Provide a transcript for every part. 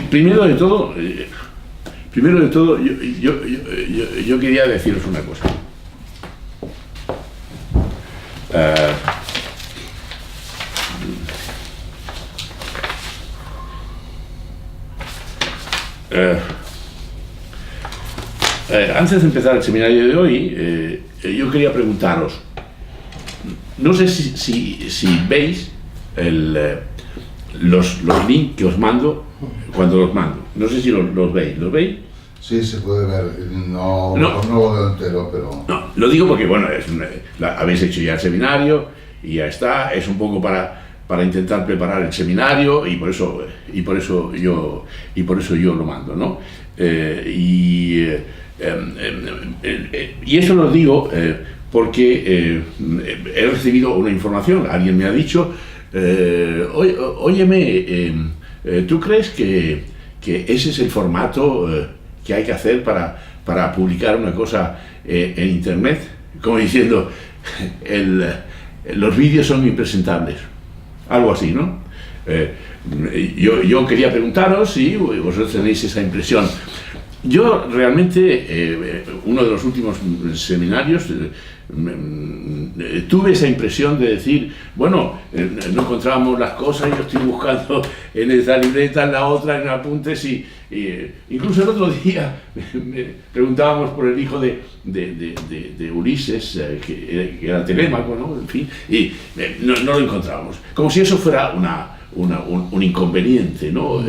Primero de todo, yo quería deciros una cosa. Antes de empezar el seminario de hoy, yo quería preguntaros, no sé si veis los links que os mando cuando los mando. No sé si los veis. ¿Los veis? Sí, se puede ver. No lo veo entero, pero... No, lo digo porque, bueno, habéis hecho ya el seminario y ya está. Es un poco para intentar preparar el seminario y por eso yo lo mando, ¿no? Y eso lo digo porque he recibido una información. Alguien me ha dicho, óyeme, ¿tú crees que ese es el formato que hay que hacer para publicar una cosa en internet? Como diciendo, los vídeos son impresentables, algo así, ¿no? Yo quería preguntaros si vosotros tenéis esa impresión. Yo realmente, uno de los últimos seminarios, tuve esa impresión de decir, bueno, no encontrábamos las cosas, yo estoy buscando en esta libreta, en la otra, en apuntes, y incluso el otro día me preguntábamos por el hijo de Ulises, que era Telémaco, ¿no? En fin, y no lo encontrábamos, como si eso fuera un inconveniente, ¿no?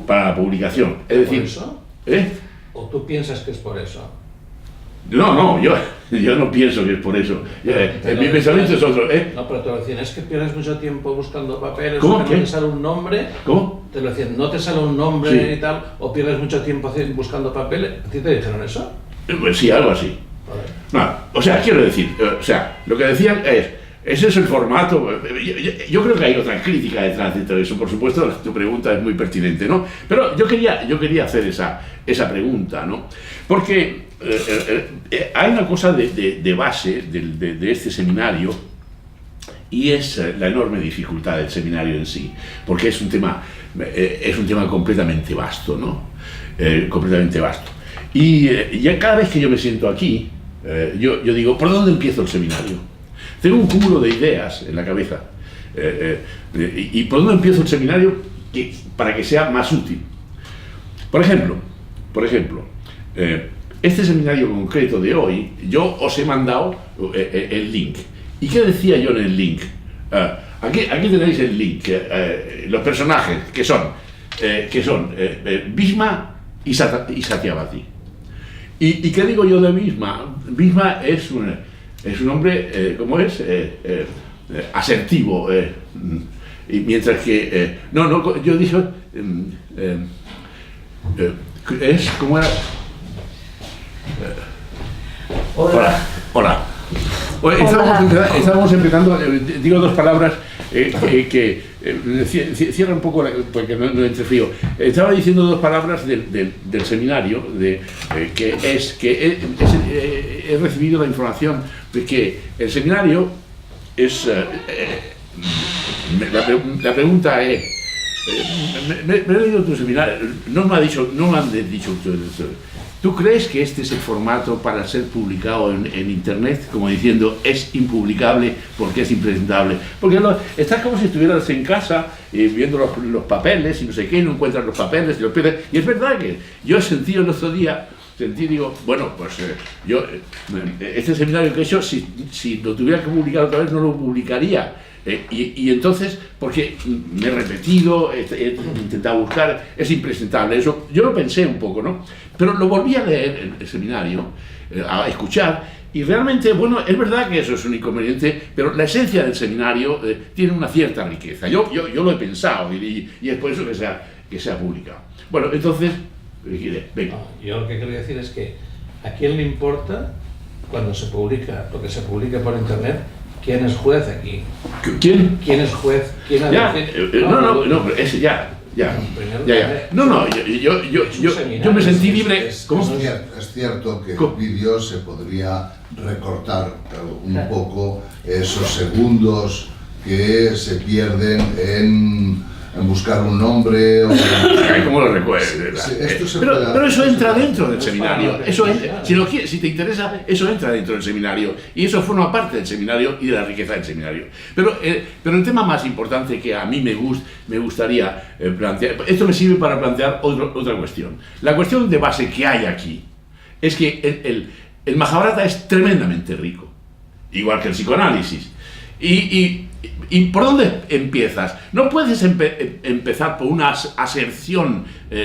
Para la publicación. Es decir, ¿por eso? ¿O tú piensas que es por eso? No, yo no pienso que es por eso. Mi pensamiento es otro. No, pero te lo decían, es que pierdes mucho tiempo buscando papeles. ¿Cómo? ¿No te sale un nombre? ¿Cómo? Te lo decían, no te sale un nombre, sí, y tal, o pierdes mucho tiempo buscando papeles. ¿A ti te dijeron eso? Pues sí, algo así. Vale. No, o sea, quiero decir, lo que decían ese es el formato. Yo creo que hay otra crítica detrás de todo eso. Por supuesto, tu pregunta es muy pertinente, ¿no? Pero yo quería hacer esa pregunta, ¿no? Porque hay una cosa de base de este seminario, y es la enorme dificultad del seminario en sí, porque es un tema completamente vasto, ¿no? Completamente vasto. Y ya cada vez que yo me siento aquí, yo digo, ¿por dónde empiezo el seminario? Tengo un cúmulo de ideas en la cabeza. ¿Y por dónde empiezo el seminario para que sea más útil? Por ejemplo, este seminario concreto de hoy, yo os he mandado el link. ¿Y qué decía yo en el link? Aquí tenéis el link. Los personajes que son Bhishma y Satyavati. ¿Y qué digo yo de Bhishma? Bhishma es un hombre, ¿cómo es? Asertivo. Y mientras que... yo dije... ¿cómo era? Hola. Estábamos empezando, digo dos palabras que cierra un poco porque no entre frío. Estaba diciendo dos palabras del seminario, que he recibido la información de que el seminario es... la pregunta es... me he leído tu seminario, no me han dicho ustedes. ¿Tú crees que este es el formato para ser publicado en internet? Como diciendo, es impublicable porque es impresentable. Porque estás como si estuvieras en casa viendo los papeles y no sé qué, no encuentras los papeles y los pierdes. Y es verdad que yo he sentido el otro día, digo, bueno, pues este seminario que he hecho, si lo tuviera que publicar otra vez, no lo publicaría. Y entonces, porque me he repetido, he intentado buscar, es impresentable. Eso yo lo pensé un poco, ¿no? Pero lo volví a leer el seminario, a escuchar, y realmente, bueno, es verdad que eso es un inconveniente, pero la esencia del seminario tiene una cierta riqueza. Yo lo he pensado y es por eso que se ha publicado. Bueno, entonces, venga. Yo lo que quería decir es que ¿a quién le importa cuando se publica lo que se publica por internet? ¿Quién es juez aquí? ¿Quién? ¿Quién es juez? ¿Quién ha No, pero ese ya. Ya. Primer, No, yo me sentí libre. ¿Cómo? Es cierto que el vídeo se podría recortar un poco esos segundos que se pierden en buscar un nombre o... ¿Cómo lo recuerdo? Pero eso entra dentro del seminario. Si te interesa, eso entra dentro del seminario. Y eso forma parte del seminario y de la riqueza del seminario. Pero el tema más importante que a mí me gustaría plantear... Esto me sirve para plantear otra cuestión. La cuestión de base que hay aquí es que el Mahabharata es tremendamente rico. Igual que el psicoanálisis. ¿Y por dónde empiezas? No puedes empezar por una aserción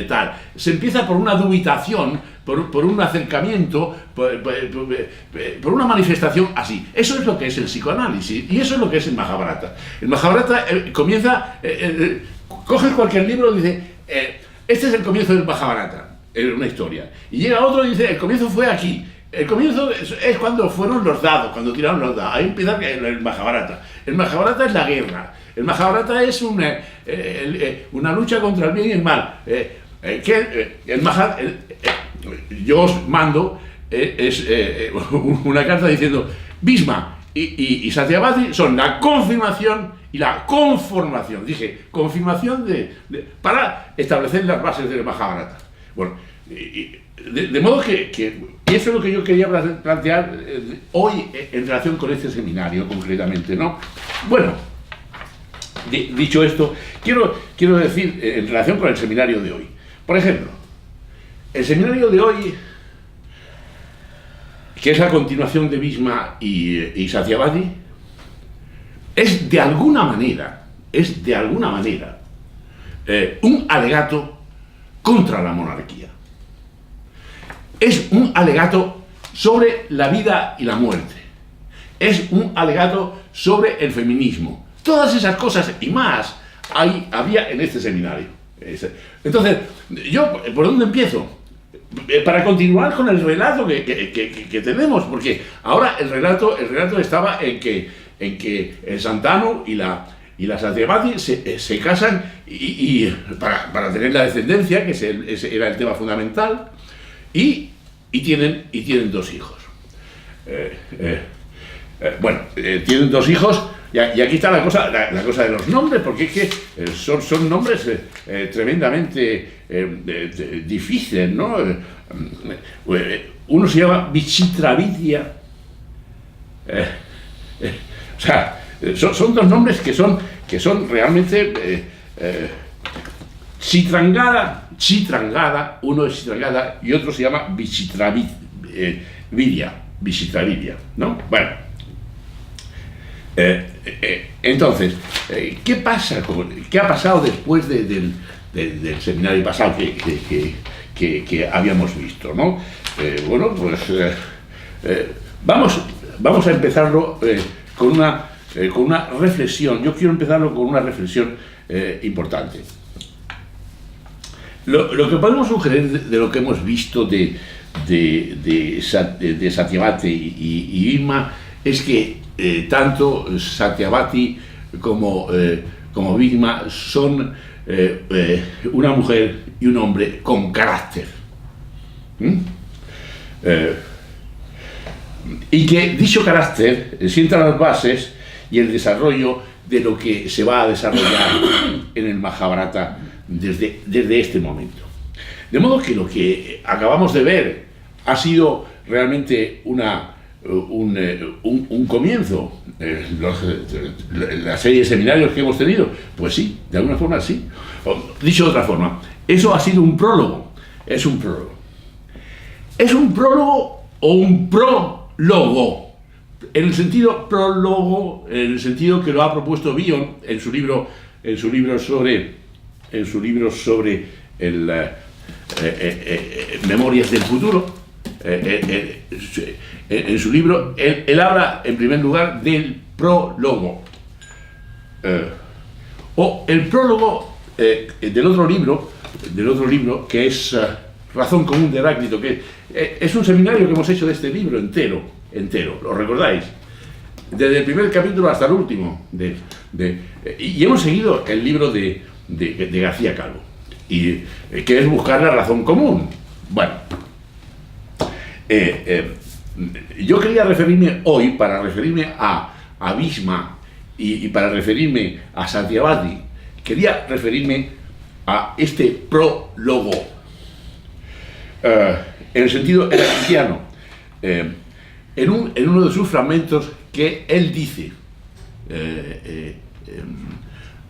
tal. Se empieza por una dubitación, por un acercamiento, por una manifestación así. Eso es lo que es el psicoanálisis y eso es lo que es el Mahabharata. El Mahabharata comienza, coges cualquier libro y dice, este es el comienzo del Mahabharata, es una historia. Y llega otro y dice, el comienzo fue aquí. El comienzo es cuando fueron los dados, cuando tiraron los dados. Ahí empieza el Mahabharata. El Mahabharata es la guerra. El Mahabharata es una lucha contra el bien y el mal. Yo os mando una carta diciendo Bhishma y Satyavati son la confirmación y la conformación. Dije, confirmación para establecer las bases del Mahabharata. Bueno, de modo que eso es lo que yo quería plantear hoy en relación con este seminario concretamente, ¿no? Bueno, dicho esto, quiero decir en relación con el seminario de hoy. Por ejemplo, el seminario de hoy, que es la continuación de Bhishma y Satyavati, es de alguna manera un alegato contra la monarquía. Es un alegato sobre la vida y la muerte. Es un alegato sobre el feminismo. Todas esas cosas y más había en este seminario. Entonces, ¿yo por dónde empiezo? Para continuar con el relato que tenemos, porque ahora el relato estaba en que el Santanu y la Satyavati se casan y para tener la descendencia, que ese era el tema fundamental. Y tienen dos hijos. Tienen dos hijos y aquí está la cosa de los nombres, porque es que son nombres tremendamente difíciles, ¿no? Uno se llama Vichitravidya. O sea, son dos nombres que son realmente Chitrangada, uno es Chitrangada y otro se llama Vichitravidya, ¿no? Bueno, entonces, ¿qué pasa? ¿Qué ha pasado después del seminario pasado que habíamos visto, ¿no? Bueno, pues vamos a empezarlo con una reflexión. Yo quiero empezarlo con una reflexión importante. Lo que podemos sugerir de lo que hemos visto de Satyavati y Bhishma es que tanto Satyavati como Bhishma son una mujer y un hombre con carácter. Y que dicho carácter sienta las bases y el desarrollo de lo que se va a desarrollar en el Mahabharata desde este momento. De modo que lo que acabamos de ver ha sido realmente un comienzo. La serie de seminarios que hemos tenido, pues sí, de alguna forma sí. Dicho de otra forma, eso ha sido un prólogo. Es un prólogo. ¿Es un prólogo o un prólogo? En el sentido prólogo, en el sentido que lo ha propuesto Bion en su libro sobre Memorias del Futuro. En su libro él habla en primer lugar del prólogo, o el prólogo del otro libro que es Razón Común de Heráclito, que es un seminario que hemos hecho de este libro entero, ¿lo recordáis? Desde el primer capítulo hasta el último, y hemos seguido el libro de de García Calvo, y que es buscar la razón común. Bueno, yo quería referirme hoy, para referirme a Bhishma y para referirme a Satyavati, quería referirme a este prólogo, en el sentido heraclitiano, en uno de sus fragmentos, que él dice,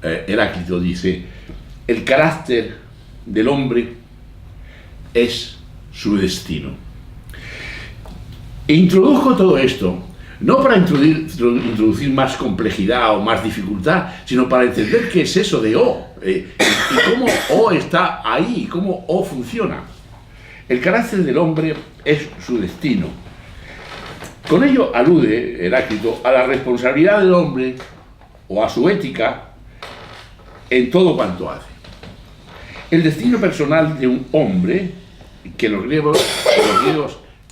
Heráclito dice: el carácter del hombre es su destino. E introduzco todo esto no para introducir más complejidad o más dificultad, sino para entender qué es eso de O, y cómo O está ahí, y cómo O funciona. El carácter del hombre es su destino. Con ello alude Heráclito a la responsabilidad del hombre o a su ética en todo cuanto hace. El destino personal de un hombre, que los griegos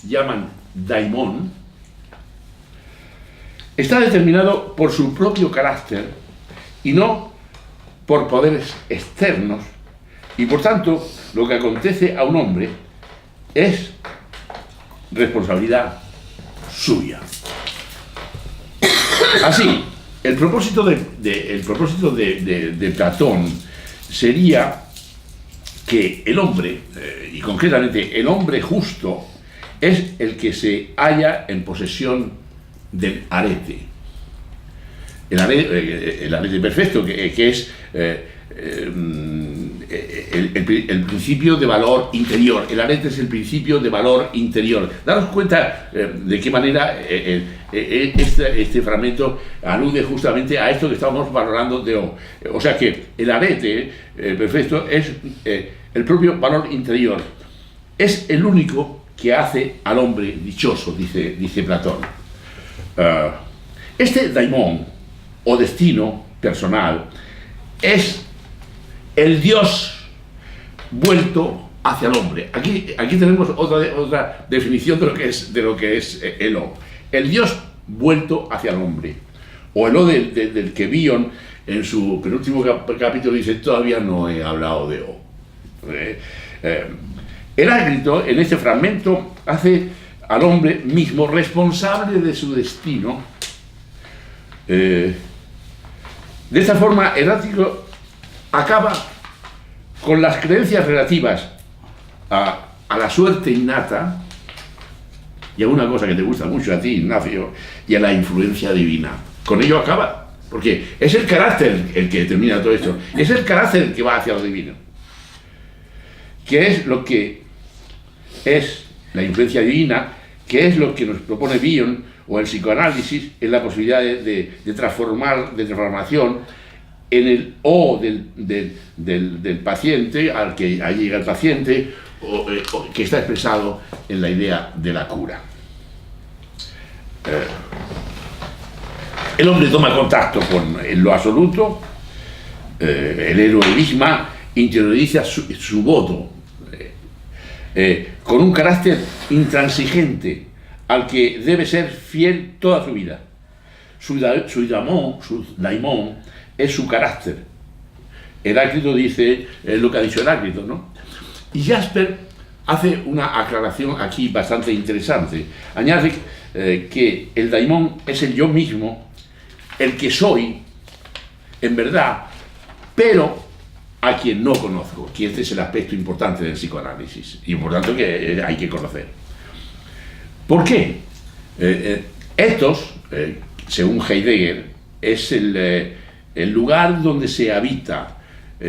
llaman daimon, está determinado por su propio carácter y no por poderes externos, y por tanto lo que acontece a un hombre es responsabilidad suya. Así, el propósito de Platón sería que el hombre, y concretamente el hombre justo, es el que se halla en posesión del arete. El arete perfecto, que es el principio de valor interior. El arete es el principio de valor interior. Daros cuenta de qué manera este fragmento alude justamente a esto que estamos valorando de O. O sea que el arete perfecto es el propio valor interior. Es el único que hace al hombre dichoso, dice Platón. Este daimon, o destino personal, es el Dios vuelto hacia el hombre. Aquí tenemos otra definición de lo que es el O. El Dios vuelto hacia el hombre. O el O del que Bion en su penúltimo capítulo dice: todavía no he hablado de O. Heráclito en este fragmento hace al hombre mismo responsable de su destino. De esta forma, Heráclito acaba con las creencias relativas a la suerte innata y a una cosa que te gusta mucho a ti, Ignacio, y a la influencia divina. Con ello acaba, porque es el carácter el que determina todo esto, es el carácter el que va hacia lo divino, que es lo que es la influencia divina, que es lo que nos propone Bion o el psicoanálisis, es la posibilidad de transformación en el O del paciente, al que ahí llega el paciente, que está expresado en la idea de la cura. El hombre toma contacto con lo absoluto, el héroe Bhishma interioriza su voto, con un carácter intransigente al que debe ser fiel toda su vida. Su daimon es su carácter. Heráclito dice lo que ha dicho Heráclito, ¿no? Y Jasper hace una aclaración aquí bastante interesante. Añade que el daimon es el yo mismo, el que soy, en verdad, pero a quien no conozco, que este es el aspecto importante del psicoanálisis, y por tanto que hay que conocer. ¿Por qué? Estos, según Heidegger, es el lugar donde se habita.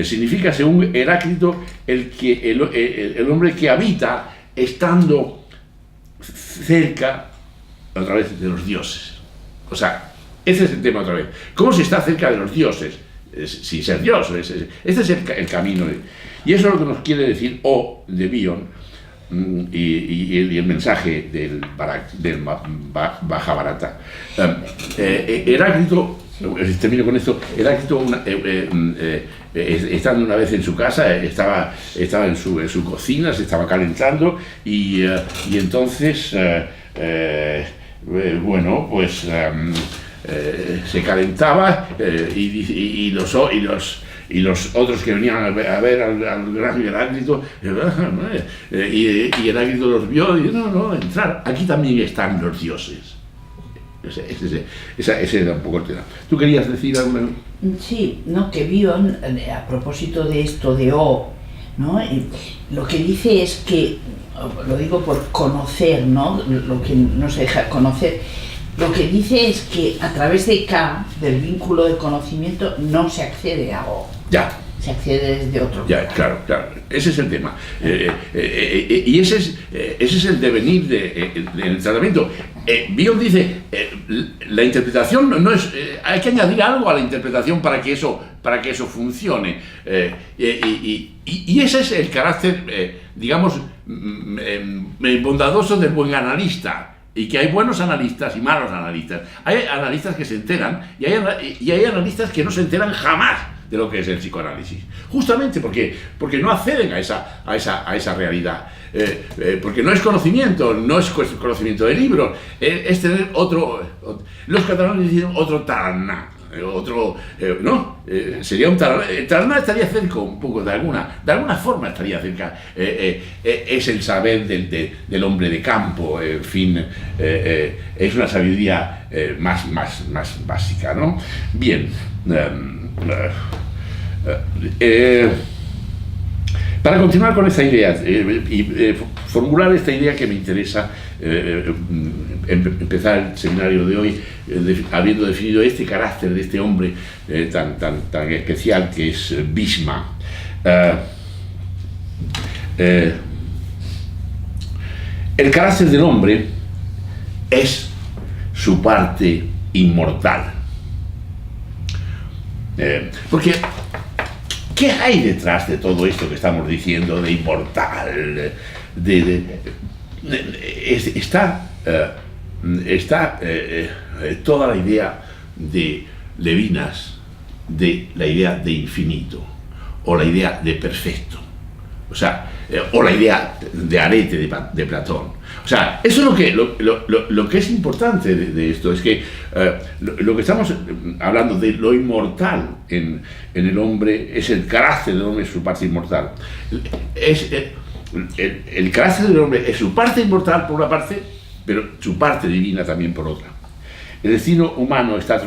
Significa, según Heráclito, el hombre que habita estando cerca, otra vez, de los dioses. O sea, ese es el tema otra vez. ¿Cómo se está cerca de los dioses? Sin ser Dios. Este es el camino. Y eso es lo que nos quiere decir O de Bion y el mensaje del Mahabharata. Heráclito, termino con esto, Heráclito, estando una vez en su casa, estaba en su cocina, se estaba calentando y entonces, bueno, pues se calentaba y y los otros que venían a ver al gran Heráclito, y Heráclito los vio y dijo, no, entrar, aquí también están los dioses. Ese era un poco el tema. ¿Tú querías decir alguna? Sí, no, que Bion, a propósito de esto de O, ¿no? Lo que dice es que, lo digo por conocer, ¿no? Lo que no se deja conocer, lo que dice es que a través de K, del vínculo de conocimiento, no se accede a O. Ya. Se accede desde otro lugar. Ya, claro, ese es el tema. Y ese es el devenir del tratamiento. Bion dice, la interpretación no es... hay que añadir algo a la interpretación para que eso funcione. Y ese es el carácter, digamos, bondadoso del buen analista. Y que hay buenos analistas y malos analistas. Hay analistas que se enteran y hay analistas que no se enteran jamás de lo que es el psicoanálisis, justamente porque no acceden a esa realidad, porque no es conocimiento, no es conocimiento de libros, es tener los catalanes dicen otro taraná, ¿no? Sería un taraná. El taraná estaría cerca un poco de alguna forma estaría cerca, es el saber del hombre de campo, en fin, es una sabiduría más básica, ¿no? Bien. Para continuar con esta idea y formular esta idea que me interesa, empezar el seminario de hoy habiendo definido este carácter de este hombre tan especial que es Bhishma. El carácter del hombre es su parte inmortal. Porque, ¿qué hay detrás de todo esto que estamos diciendo de inmortal? Está toda la idea de Levinas, de la idea de infinito, o la idea de perfecto, o la idea de arete de Platón. O sea, eso es lo que es importante de esto, es que lo que estamos hablando de lo inmortal en el hombre es el carácter del hombre, es su parte inmortal. El carácter del hombre es su parte inmortal por una parte, pero su parte divina también por otra. El destino humano está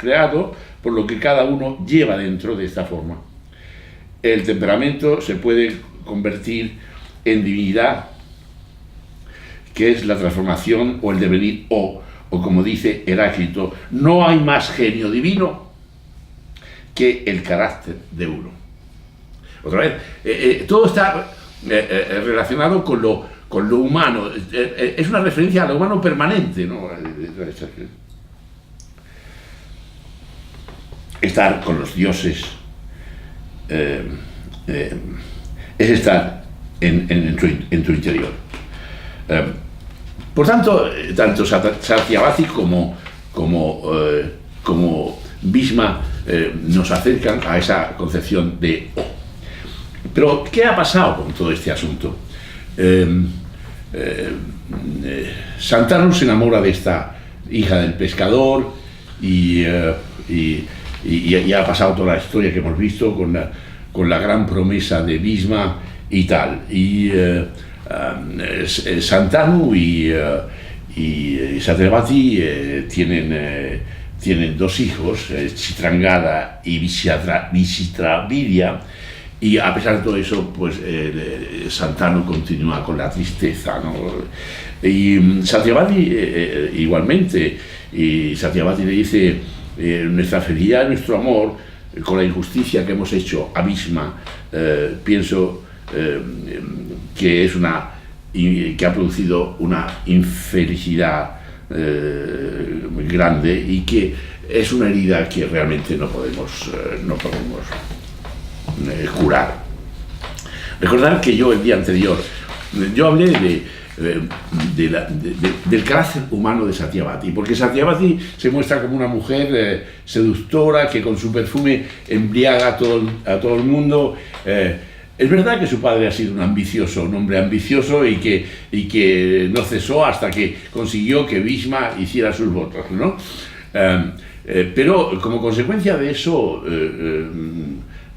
creado por lo que cada uno lleva dentro de esta forma. El temperamento se puede convertir en divinidad, que es la transformación o el devenir, o como dice Heráclito, no hay más genio divino que el carácter de uno. Otra vez, todo está relacionado con lo humano, es una referencia a lo humano permanente, ¿no? Estar con los dioses es estar en tu interior. Por tanto, tanto Satyavati como Bhishma nos acercan a esa concepción de O. Pero, ¿qué ha pasado con todo este asunto? Santanu se enamora de esta hija del pescador y ha pasado toda la historia que hemos visto con la gran promesa de Bhishma y tal. Santanu y Satyavati tienen dos hijos, Chitrangada y Visitravidya, y a pesar de todo eso, pues Santanu continúa con la tristeza, ¿no? Y Satyavati igualmente, y Satyavati le dice, nuestra felicidad, nuestro amor, con la injusticia que hemos hecho a Bhishma, pienso que ha producido una infelicidad muy grande y que es una herida que realmente no podemos curar. Recordad que yo el día anterior hablé del carácter humano de Satyavati, porque Satyavati se muestra como una mujer seductora que con su perfume embriaga a todo el mundo. Es verdad que su padre ha sido un hombre ambicioso y que no cesó hasta que consiguió que Bhishma hiciera sus votos, ¿no? Pero como consecuencia de eso,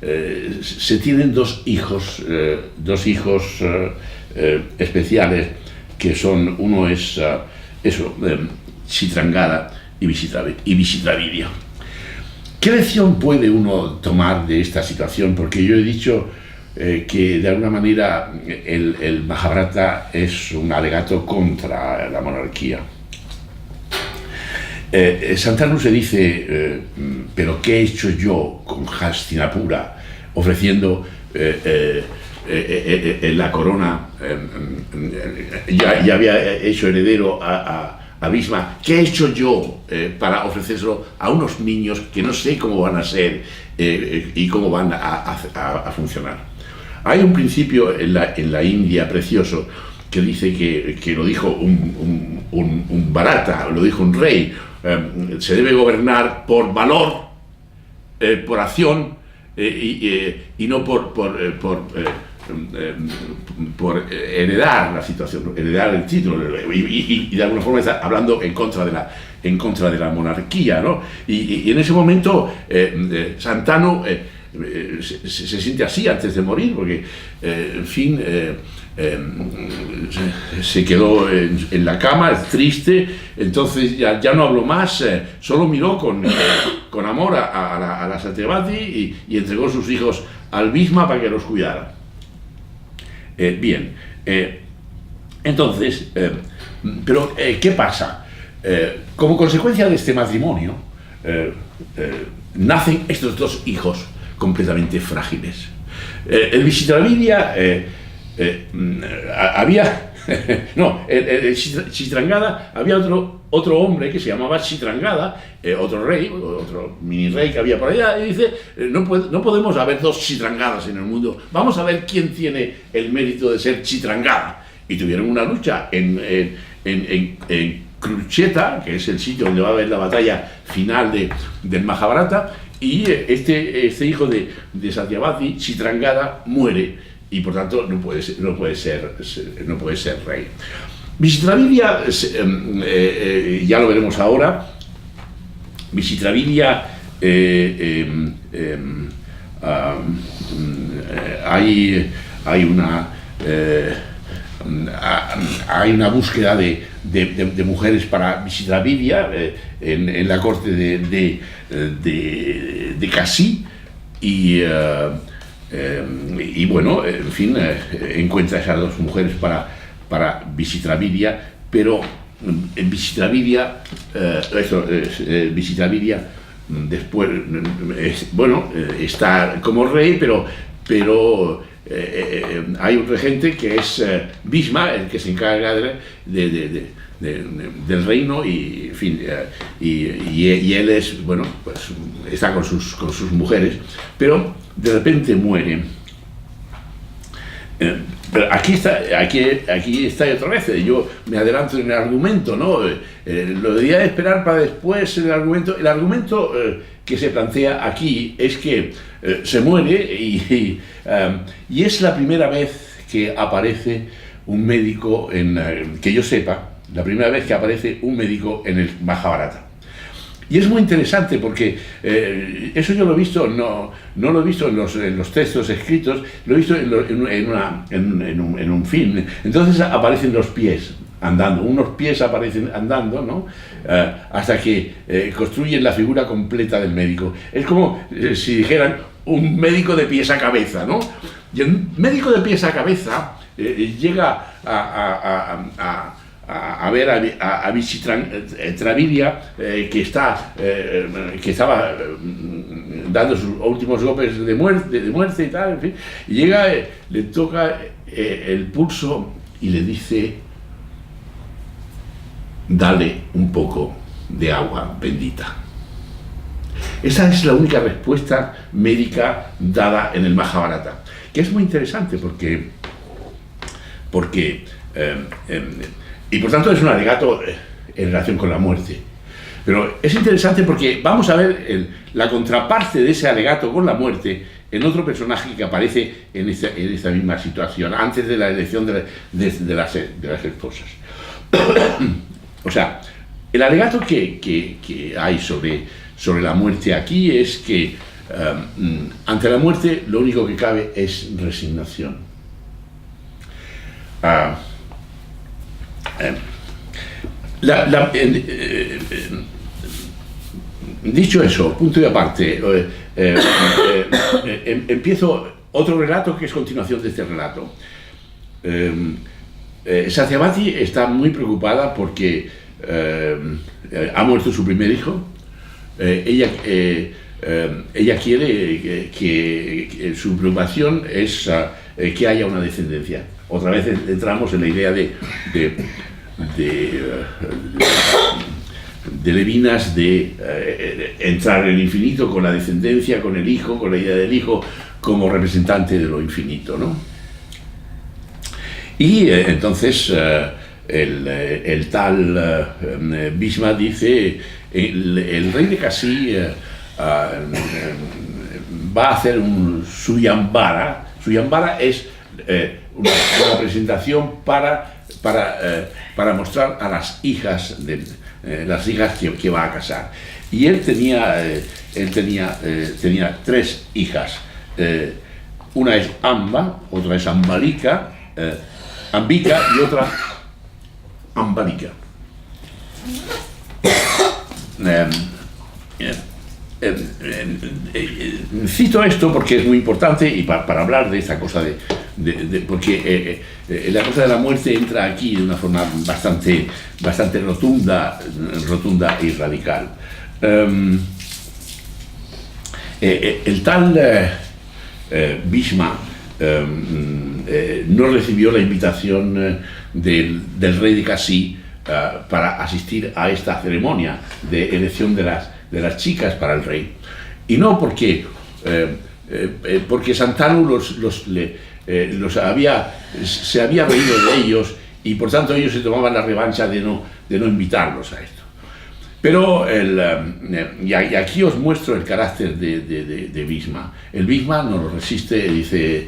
se tienen dos hijos especiales, que son, uno es Chitrangada y Vishitravidya. ¿Qué lección puede uno tomar de esta situación? Porque yo he dicho que de alguna manera el Mahabharata es un alegato contra la monarquía. Santanu se dice, pero ¿qué he hecho yo con Hastinapura ofreciendo la corona? Ya había hecho heredero a Bhisma. ¿Qué he hecho yo para ofrecérselo a unos niños que no sé cómo van a ser y cómo van a funcionar? Hay un principio en la India precioso que dice que lo dijo un Bharata, lo dijo un rey. Se debe gobernar por valor, por acción y no por heredar la situación, heredar el título, y de alguna forma está hablando en contra de la monarquía, ¿no? Y en ese momento Santanu se siente así antes de morir, porque en fin se quedó en la cama triste. Entonces ya no habló más, solo miró con amor a la Satyavati y entregó sus hijos al Bhisma para que los cuidara. Bien, entonces, pero ¿qué pasa? Como consecuencia de este matrimonio nacen estos dos hijos completamente frágiles. El Vishitravidya había no, Chitrangada, había otro hombre que se llamaba Chitrangada, otro rey, otro mini rey que había por allá, y dice, no podemos haber dos Chitrangadas en el mundo, vamos a ver quién tiene el mérito de ser Chitrangada. Y tuvieron una lucha en Kurukshetra, que es el sitio donde va a haber la batalla final del Mahabharata, y este hijo de Satyavati, Chitrangada, muere, y por tanto no puede ser rey. Vishitravidya, ya lo veremos ahora. Vishitravidya, hay una búsqueda de mujeres para Vishitravidya en la corte de Kasi, y bueno, en fin, encuentra esas dos mujeres para Vishitravidya, pero en Vishitravidya, Vishitravidya después, bueno, está como rey, pero hay un regente que es Bhisma, el que se encarga del reino, y en fin, y él es, bueno, pues está con sus mujeres, pero de repente muere. Pero aquí está otra vez. Yo me adelanto en el argumento, ¿no? Lo debería esperar para después el argumento. El argumento que se plantea aquí es que se muere y es la primera vez que aparece un médico, que yo sepa, la primera vez que aparece un médico en el Mahabharata. Y es muy interesante porque eso yo lo he visto, no lo he visto en los textos escritos, lo he visto en un film. Entonces aparecen los pies andando, unos pies aparecen andando, ¿no? Hasta que construyen la figura completa del médico. Es como si dijeran un médico de pies a cabeza, ¿no? Y el médico de pies a cabeza llega a ver a Vishitravidya, que estaba dando sus últimos golpes de muerte y tal, en fin, y llega, le toca el pulso y le dice: dale un poco de agua bendita. Esa es la única respuesta médica dada en el Mahabharata, que es muy interesante porque y por tanto es un alegato en relación con la muerte. Pero es interesante porque vamos a ver la contraparte de ese alegato con la muerte en otro personaje que aparece en esta misma situación, antes de la elección de las esposas. O sea, el alegato que hay sobre la muerte aquí es que ante la muerte lo único que cabe es resignación. Dicho eso, punto y aparte, empiezo otro relato que es continuación de este relato. Satyavati está muy preocupada porque ha muerto su primer hijo. Ella quiere que su preocupación es que haya una descendencia. Otra vez entramos en la idea de Levinas, de entrar en el infinito con la descendencia, con el hijo, con la idea del hijo como representante de lo infinito, ¿no? Y entonces el tal Bhishma dice, el rey de Kasi va a hacer un Suyambara. Suyambara es una presentación para mostrar a las hijas que va a casar. Y él tenía 3 hijas. Una es Amba, otra es Ambika y otra Ambalika. Cito esto porque es muy importante y para hablar de esta cosa porque la cosa de la muerte entra aquí de una forma bastante rotunda y radical. El tal Bhishma no recibió la invitación del rey de Kasi para asistir a esta ceremonia de elección de las chicas para el rey. Y no porque Santanu se había reído de ellos y por tanto ellos se tomaban la revancha de no invitarlos a esto. Pero y aquí os muestro el carácter de Bhishma. El Bhishma no lo resiste y dice,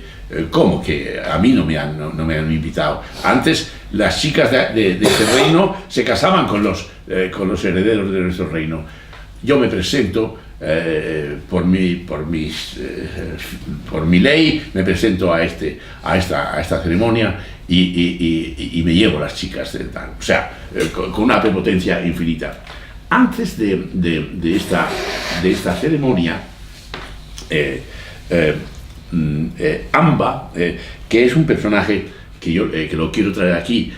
¿cómo que a mí no me han invitado? Antes las chicas de este reino se casaban con los herederos de nuestro reino. Yo me presento por mi ley, me presento a esta ceremonia y me llevo las chicas de tal. O sea, con una prepotencia infinita. Antes de esta ceremonia, Amba, que es un personaje que lo quiero traer aquí,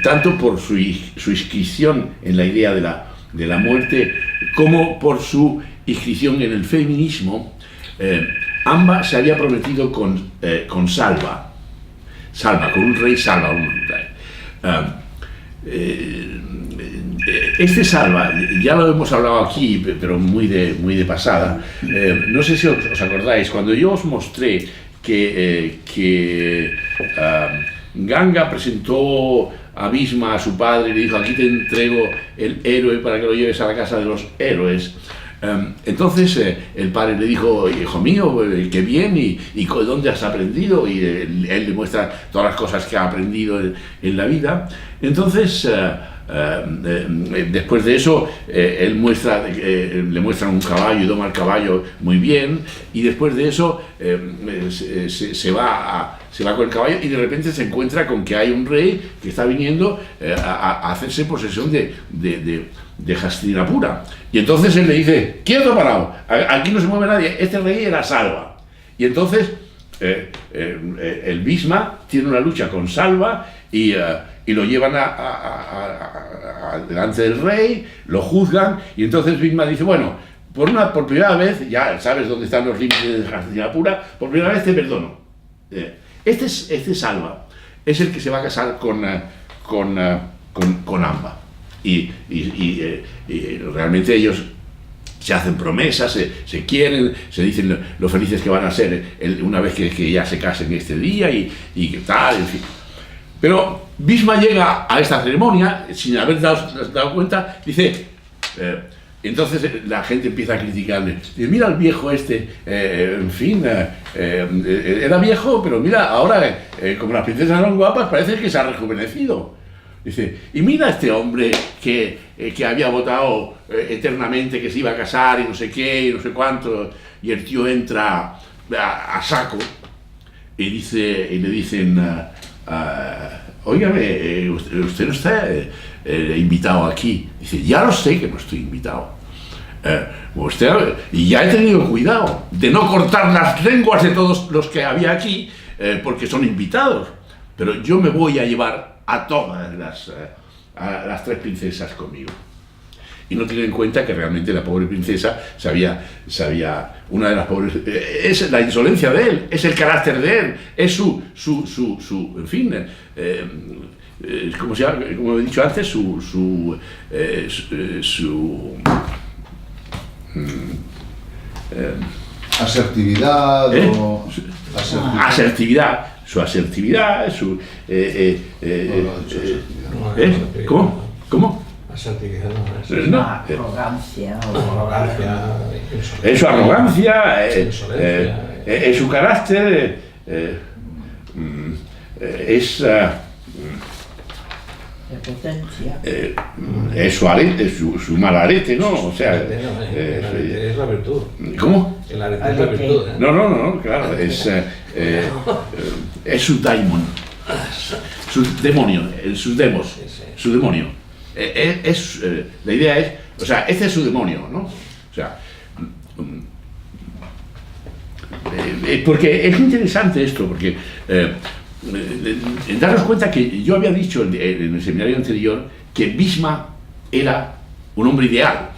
tanto por su inscripción en la idea de la muerte, como por su inscripción en el feminismo, Amba se había prometido con Salva, con un rey Salva. Este Salva, ya lo hemos hablado aquí, pero muy de pasada. No sé si os acordáis, cuando yo os mostré que Ganga presentó a Bhishma a su padre y le dijo, aquí te entrego el héroe para que lo lleves a la casa de los héroes. Entonces el padre le dijo, hijo mío, qué bien, y ¿dónde has aprendido? Y él le muestra todas las cosas que ha aprendido en la vida. Entonces después de eso le muestran un caballo y doma el caballo muy bien, y después de eso se va con el caballo y de repente se encuentra con que hay un rey que está viniendo a hacerse posesión de Hastinapura, y entonces él le dice, quieto parado, aquí no se mueve nadie, este rey era Salva. Y entonces el Bhishma tiene una lucha con Salva y lo llevan delante del rey, lo juzgan, y entonces Bhishma dice, bueno, por primera vez, ya sabes dónde están los límites de Hastinapura, por primera vez te perdono. Este Salva es el que se va a casar con Amba. Y realmente ellos se hacen promesas, se quieren, se dicen lo felices que van a ser una vez que ya se casen este día y tal, en fin. Pero Bhishma llega a esta ceremonia sin haber dado cuenta, dice, entonces la gente empieza a criticarle, dice, mira al viejo este, en fin, era viejo, pero mira, ahora como las princesas son guapas, parece que se ha rejuvenecido. Dice, y mira a este hombre que había votado eternamente que se iba a casar y no sé qué y no sé cuánto, y el tío entra a saco y le dicen, óigame, usted no está invitado aquí. Dice, ya lo sé que no estoy invitado. Y ya he tenido cuidado de no cortar las lenguas de todos los que había aquí porque son invitados, pero yo me voy a llevar a todas las 3 princesas conmigo. Y no tienen en cuenta que realmente la pobre princesa sabía una de las pobres, es la insolencia de él, es el carácter de él, es su en fin, como he dicho antes, asertividad o asertividad, su asertividad, su ¿Cómo? Asertividad no es. No, Arrogancia es su arrogancia, insolencia, es su carácter, es potencia. Es su arete, su mal arete, ¿no? O sea, El arete es la virtud. ¿cómo? El arete es la virtud. No, claro, es su daimon, su demonio, sus demos, su demonio. La idea es, o sea, este es su demonio, ¿no? O sea, porque es interesante esto, porque daros cuenta que yo había dicho en el seminario anterior que Bhishma era un hombre ideal.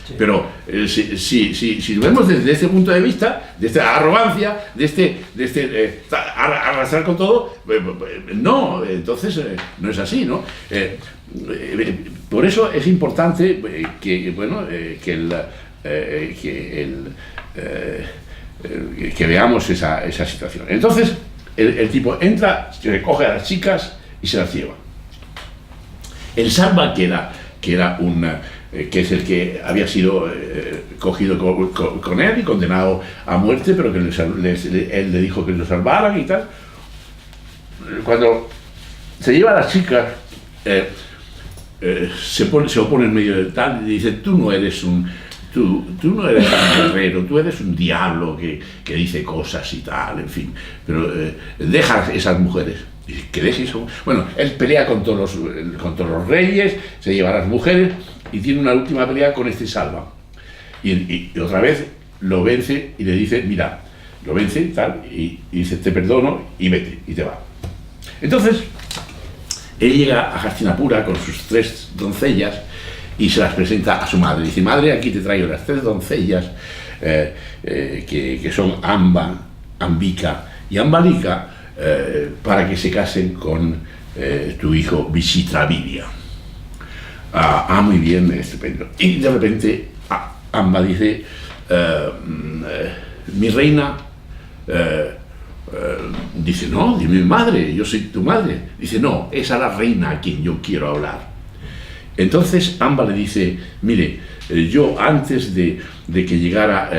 Sí. Pero si lo vemos desde este punto de vista, de esta arrogancia, de arrasar con todo, no, entonces no es así, ¿no? Por eso es importante que veamos esa situación. Entonces, el tipo entra, recoge a las chicas y se las lleva. El Salva, que es el que había sido cogido con él y condenado a muerte, pero que él le dijo que lo salvaran y tal. Cuando se lleva a las chicas, se opone en medio de tal y dice, tú no eres un guerrero, tú eres un diablo que dice cosas y tal, en fin, pero deja esas mujeres. Dice, ¿qué deje eso? Bueno, él pelea con todos los reyes, se lleva a las mujeres y tiene una última pelea con este Salva. Y otra vez lo vence y le dice, mira, lo vence y tal, y dice, te perdono y vete, y te va. Entonces, él llega a Hastinapura con sus 3 doncellas y se las presenta a su madre. Dice, madre, aquí te traigo las 3 doncellas que son Amba, Ambika y Ambalika para que se casen con tu hijo Vishitravidya. Muy bien, estupendo. Y de repente Amba dice, mi reina, dice, no, dime madre, yo soy tu madre. Dice, no, es a la reina a quien yo quiero hablar. Entonces Amba le dice, mire, yo antes de que llegara,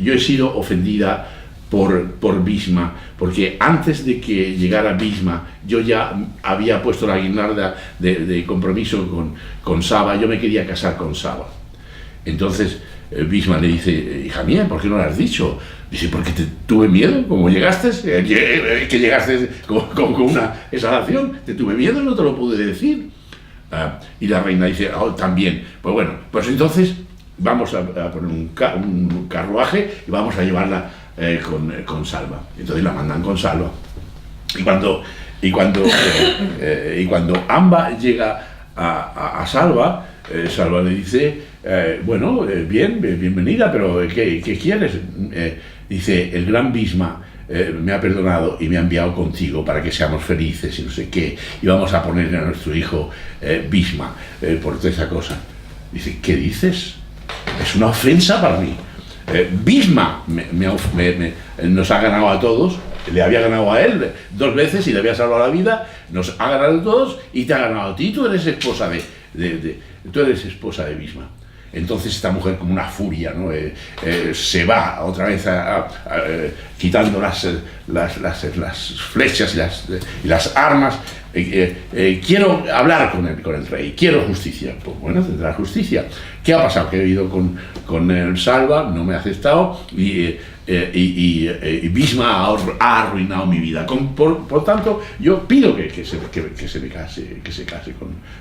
yo he sido ofendida por Bhishma, porque antes de que llegara Bhishma, yo ya había puesto la guirnalda de compromiso con Saba, yo me quería casar con Saba. Entonces Bhishma le dice, hija mía, ¿por qué no lo has dicho? Dice, porque tuve miedo, como llegaste, que llegaste con una exhalación, te tuve miedo y no te lo pude decir. Y la reina dice, también, pues bueno, pues entonces vamos a poner un carruaje y vamos a llevarla con Salva. Entonces la mandan con Salva. Y cuando Amba llega a Salva, Salva le dice, bueno, bienvenida, pero ¿qué quieres? Dice, el gran Bhishma me ha perdonado y me ha enviado contigo para que seamos felices y no sé qué, y vamos a ponerle a nuestro hijo Bhishma por toda esa cosa. Dice, ¿qué dices? Es una ofensa para mí. Bhishma nos ha ganado a todos, le había ganado a él 2 veces y le había salvado la vida, nos ha ganado a todos y te ha ganado a ti, tú eres esposa de Bhishma. Entonces esta mujer, como una furia, ¿no? Se va otra vez quitando las flechas y las armas, quiero hablar con el rey, quiero justicia. Pues bueno, tendrá justicia. ¿Qué ha pasado? Que he ido con el Salva, no me ha aceptado y Bhisma ha arruinado mi vida. Por tanto, yo pido que se case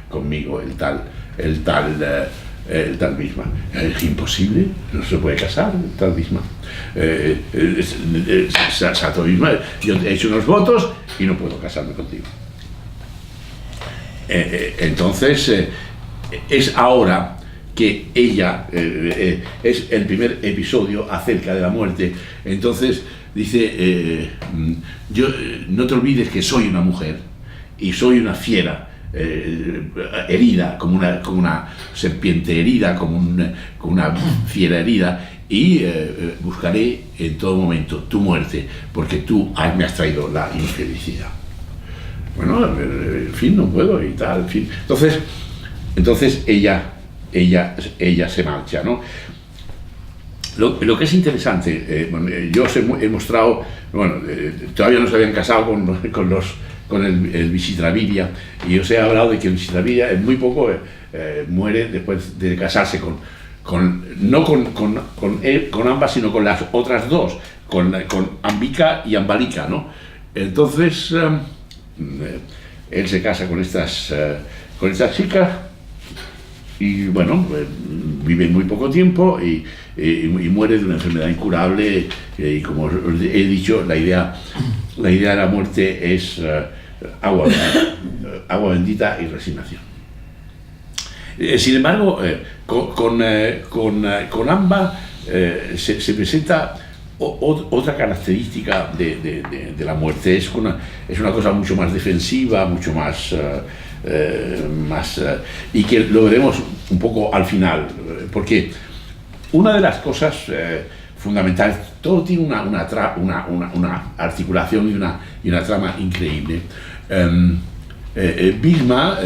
conmigo el tal Bhisma. Es imposible, no se puede casar el tal Bhisma. Santo Bhisma, yo he hecho unos votos y no puedo casarme contigo. Entonces, es ahora que ella, es el primer episodio acerca de la muerte. Entonces dice, no te olvides que soy una mujer y soy una fiera, herida, como una serpiente herida, como una fiera herida, y buscaré en todo momento tu muerte, porque tú me has traído la infelicidad. Bueno, en fin, no puedo y tal, en fin. Entonces ella se marcha, ¿no? Lo que es interesante, yo os he mostrado, todavía no se habían casado con el Vichitravirya, y os he hablado de que el Vichitravirya en muy poco muere después de casarse no con ambas, sino con las otras dos, con Ambika y Ambalika, ¿no? Entonces él se casa con estas chicas y bueno, vive muy poco tiempo y muere de una enfermedad incurable, y como os he dicho, la idea de la muerte es agua bendita y resignación. Sin embargo, con Amba se presenta otra característica de la muerte. Es una cosa mucho más defensiva, mucho más y que lo veremos un poco al final, porque una de las cosas fundamentales, todo tiene una articulación y una trama increíble. Bhisma,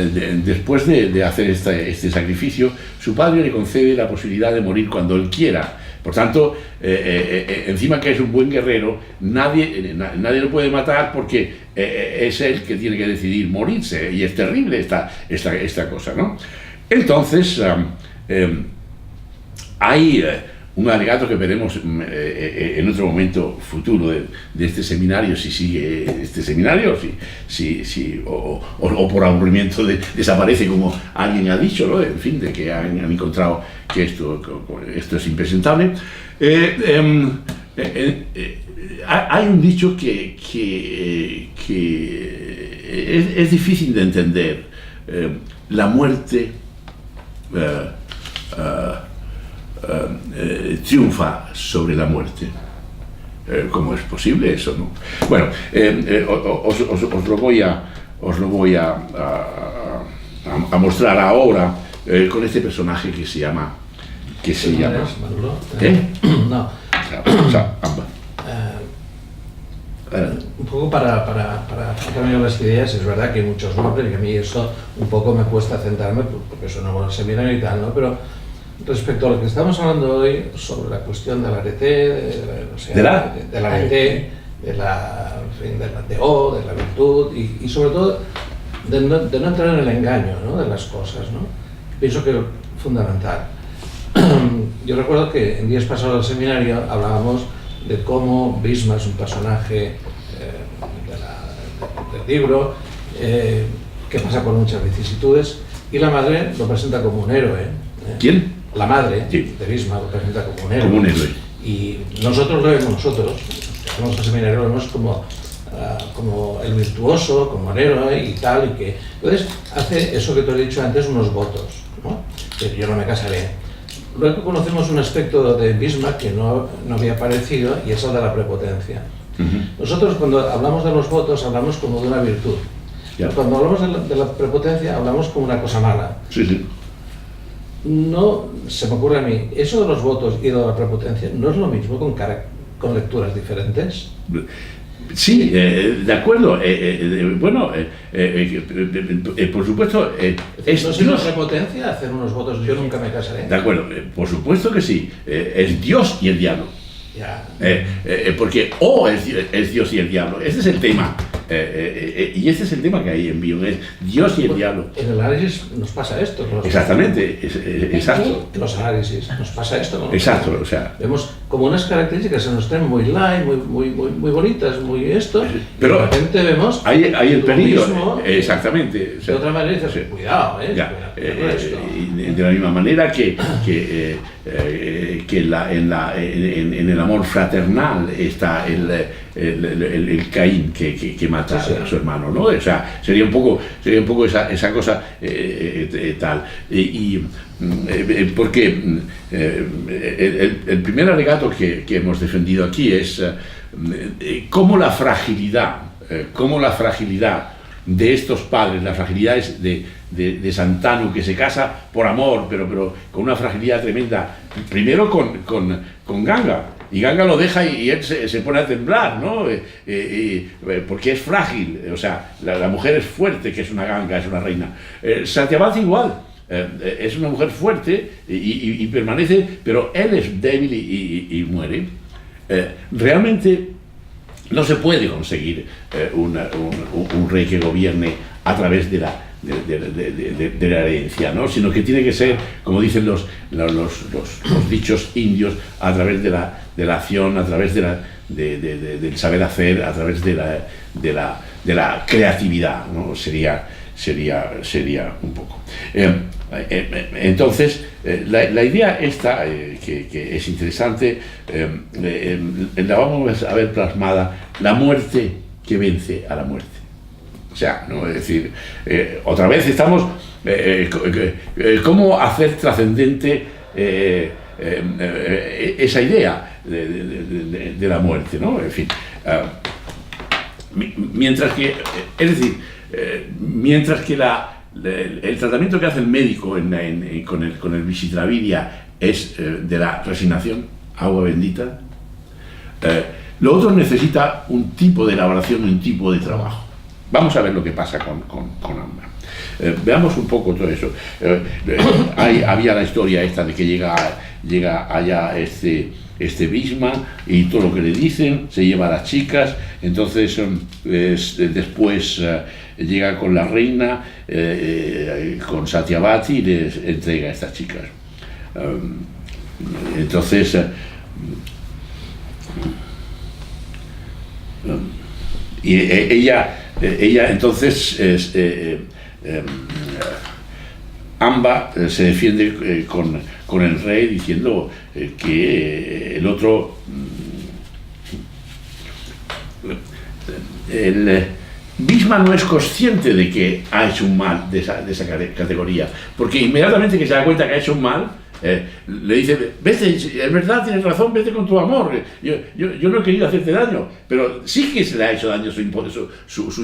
después de hacer este sacrificio, su padre le concede la posibilidad de morir cuando él quiera. Por tanto, encima que es un buen guerrero, nadie lo puede matar, porque es él que tiene que decidir morirse, y es terrible esta cosa, ¿no? Entonces, hay un alegato que veremos en otro momento futuro de este seminario, si sigue este seminario, o por aburrimiento desaparece, como alguien ha dicho, ¿no? En fin, de que han encontrado que esto es impresentable. Hay un dicho que es difícil de entender. La muerte triunfa sobre la muerte. ¿Cómo es posible eso, no? Bueno, os lo voy a mostrar ahora con este personaje que se llama No. Amba. Un poco para cambiar las ideas, es verdad que hay muchos nombres y a mí eso un poco me cuesta centrarme porque eso no es el seminario y tal, ¿no? Pero respecto a lo que estamos hablando hoy sobre la cuestión del arete, de la virtud y sobre todo de no entrar en el engaño, ¿no? De las cosas, ¿no? Pienso que es fundamental. Yo recuerdo que en días pasados del seminario hablábamos de cómo Bhisma es un personaje del libro que pasa por muchas vicisitudes, y la madre lo presenta como un héroe. ¿Quién? La madre sí. de Bhisma lo presenta como un héroe. Y nosotros lo vemos, el seminario lo vemos como el virtuoso, como el héroe y tal, y que entonces hace eso que te he dicho antes, unos votos, ¿no? Que yo no me casaré. Luego conocemos un aspecto de Bhisma que no había aparecido, y es el de la prepotencia. Nosotros cuando hablamos de los votos hablamos como de una virtud. Yeah. Cuando hablamos de la prepotencia hablamos como una cosa mala. Sí. No se me ocurre a mí, eso de los votos y de la prepotencia no es lo mismo con lecturas diferentes. Sí, de acuerdo. Por supuesto, es no es una prepotencia hacer unos votos, yo nunca me casaré. De acuerdo, por supuesto que sí. Es Dios y el diablo. Ya. Porque es Dios y el diablo. Este es el tema Y este es el tema que hay en Bion, es Dios y el diablo. En el análisis nos pasa esto. Exactamente, exacto. En los análisis nos pasa esto, ¿no? Exacto, o sea... Vemos como unas características que nos traen muy light, muy bonitas, muy esto, pero y de repente vemos... Hay el peligro, mismo, exactamente. O sea, de otra manera dices, cuidado, ya, de la misma manera que en el amor fraternal está el Caín que mata a su hermano, ¿no? O sea, sería un poco esa cosa tal. Porque el primer alegato que hemos defendido aquí es cómo la fragilidad de estos padres, la fragilidad es de Santanu, que se casa por amor, pero con una fragilidad tremenda, primero con Ganga, y Ganga lo deja y él se pone a temblar, ¿no? Porque es frágil, o sea, la mujer es fuerte, que es una Ganga, es una reina. Satyavati igual, es una mujer fuerte y permanece, pero él es débil y muere. Realmente no se puede conseguir un rey que gobierne a través de la herencia, ¿no? Sino que tiene que ser, como dicen los dichos indios, a través de la acción, a través del saber hacer, a través de la creatividad, ¿no? Sería un poco. Entonces, la idea esta, que es interesante, la vamos a ver plasmada, la muerte que vence a la muerte. O sea, ¿no? Es decir, otra vez estamos, ¿cómo hacer trascendente esa idea de la muerte, ¿no? En fin, mientras que, es decir, mientras que el tratamiento que hace el médico con el Visitraviria es de la resignación, agua bendita, lo otro necesita un tipo de elaboración, un tipo de trabajo. Vamos a ver lo que pasa con Amba. Veamos un poco todo eso. Había la historia esta de que llega allá este Bhisma y todo lo que le dicen, se lleva a las chicas, entonces después llega con la reina, con Satyavati, y les entrega a estas chicas. Entonces y ella entonces Amba se defiende con el rey diciendo que el otro, el Bhisma no es consciente de que ha hecho un mal de esa categoría, porque inmediatamente que se da cuenta que ha hecho un mal, le dice, vete, es verdad, tienes razón, vete con tu amor, yo no he querido hacerte daño, pero sí que se le ha hecho daño su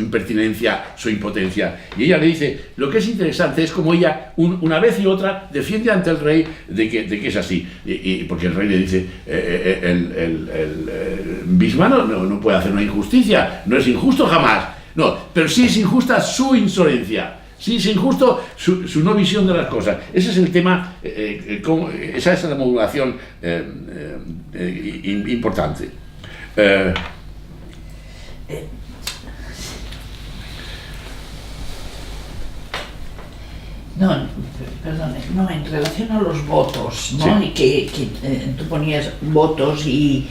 impertinencia, su impotencia. Y ella le dice, lo que es interesante es como ella una vez y otra defiende ante el rey de que es así, porque el rey le dice, el Bhisma no puede hacer una injusticia, no es injusto jamás, no, pero sí es injusta su insolencia. Sí, es injusto su no visión de las cosas. Ese es el tema, esa es la modulación importante. No, en relación a los votos, ¿no? Sí. Y que tú ponías votos y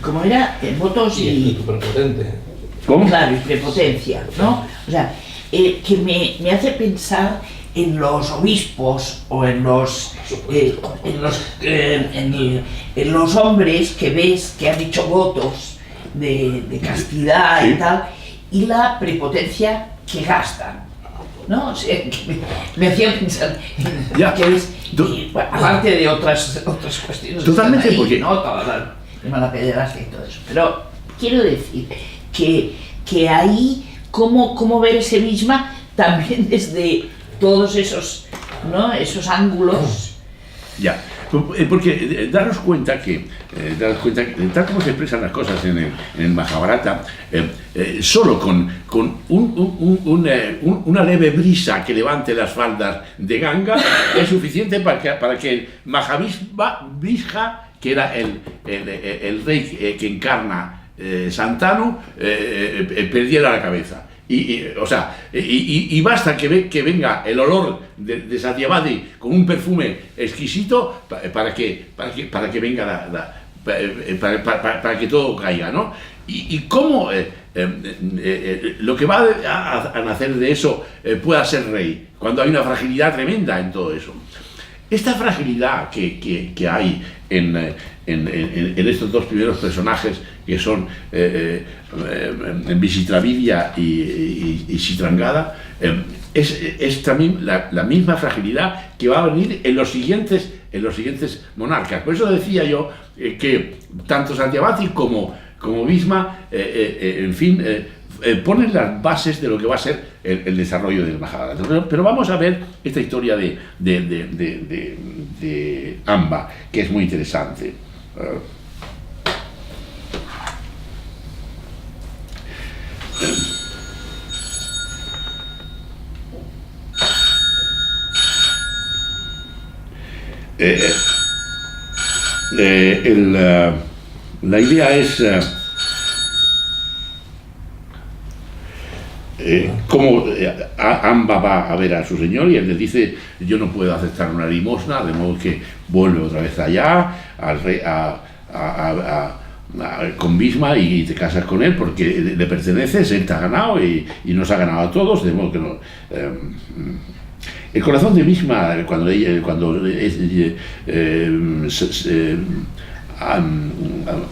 ¿cómo era? Votos y prepotente. ¿Cómo? Claro, y prepotencia, ¿no? O sea, que me hace pensar en los obispos o en los hombres que ves que han hecho votos de castidad, sí, y tal, y la prepotencia que gastan, ¿no? O sea, que me hacía pensar que es, aparte de otras cuestiones, totalmente, ahí, porque ¿no? Toda la pederastia y todo eso, pero quiero decir que ahí cómo ver ese Bhisma también desde todos esos, ¿no? Esos ángulos. Ya, porque daros cuenta que tal como se expresan las cosas en el Mahabharata, solo con una leve brisa que levante las faldas de Ganga es suficiente para que el Mahavishva, que era el rey que encarna Santano perdiera la cabeza. Y basta que venga el olor de Satyavati con un perfume exquisito para que venga para que todo caiga, ¿no? Y cómo lo que va a nacer de eso pueda ser rey, cuando hay una fragilidad tremenda en todo eso. Esta fragilidad que hay en estos dos primeros personajes, que son Visitravidya y Chitrangada, es también la misma fragilidad que va a venir en los siguientes monarcas. Por eso decía yo que tanto Satyavati como Bhishma, en fin, ponen las bases de lo que va a ser el desarrollo del Mahabharata. Pero vamos a ver esta historia de Amba, que es muy interesante. La idea es cómo Amba va a ver a su señor y él le dice: yo no puedo aceptar una limosna, de modo que vuelve otra vez allá al rey, con Bhishma, y te casas con él porque le perteneces, él te ha ganado y nos ha ganado a todos, de modo que no. El corazón de Bhishma, cuando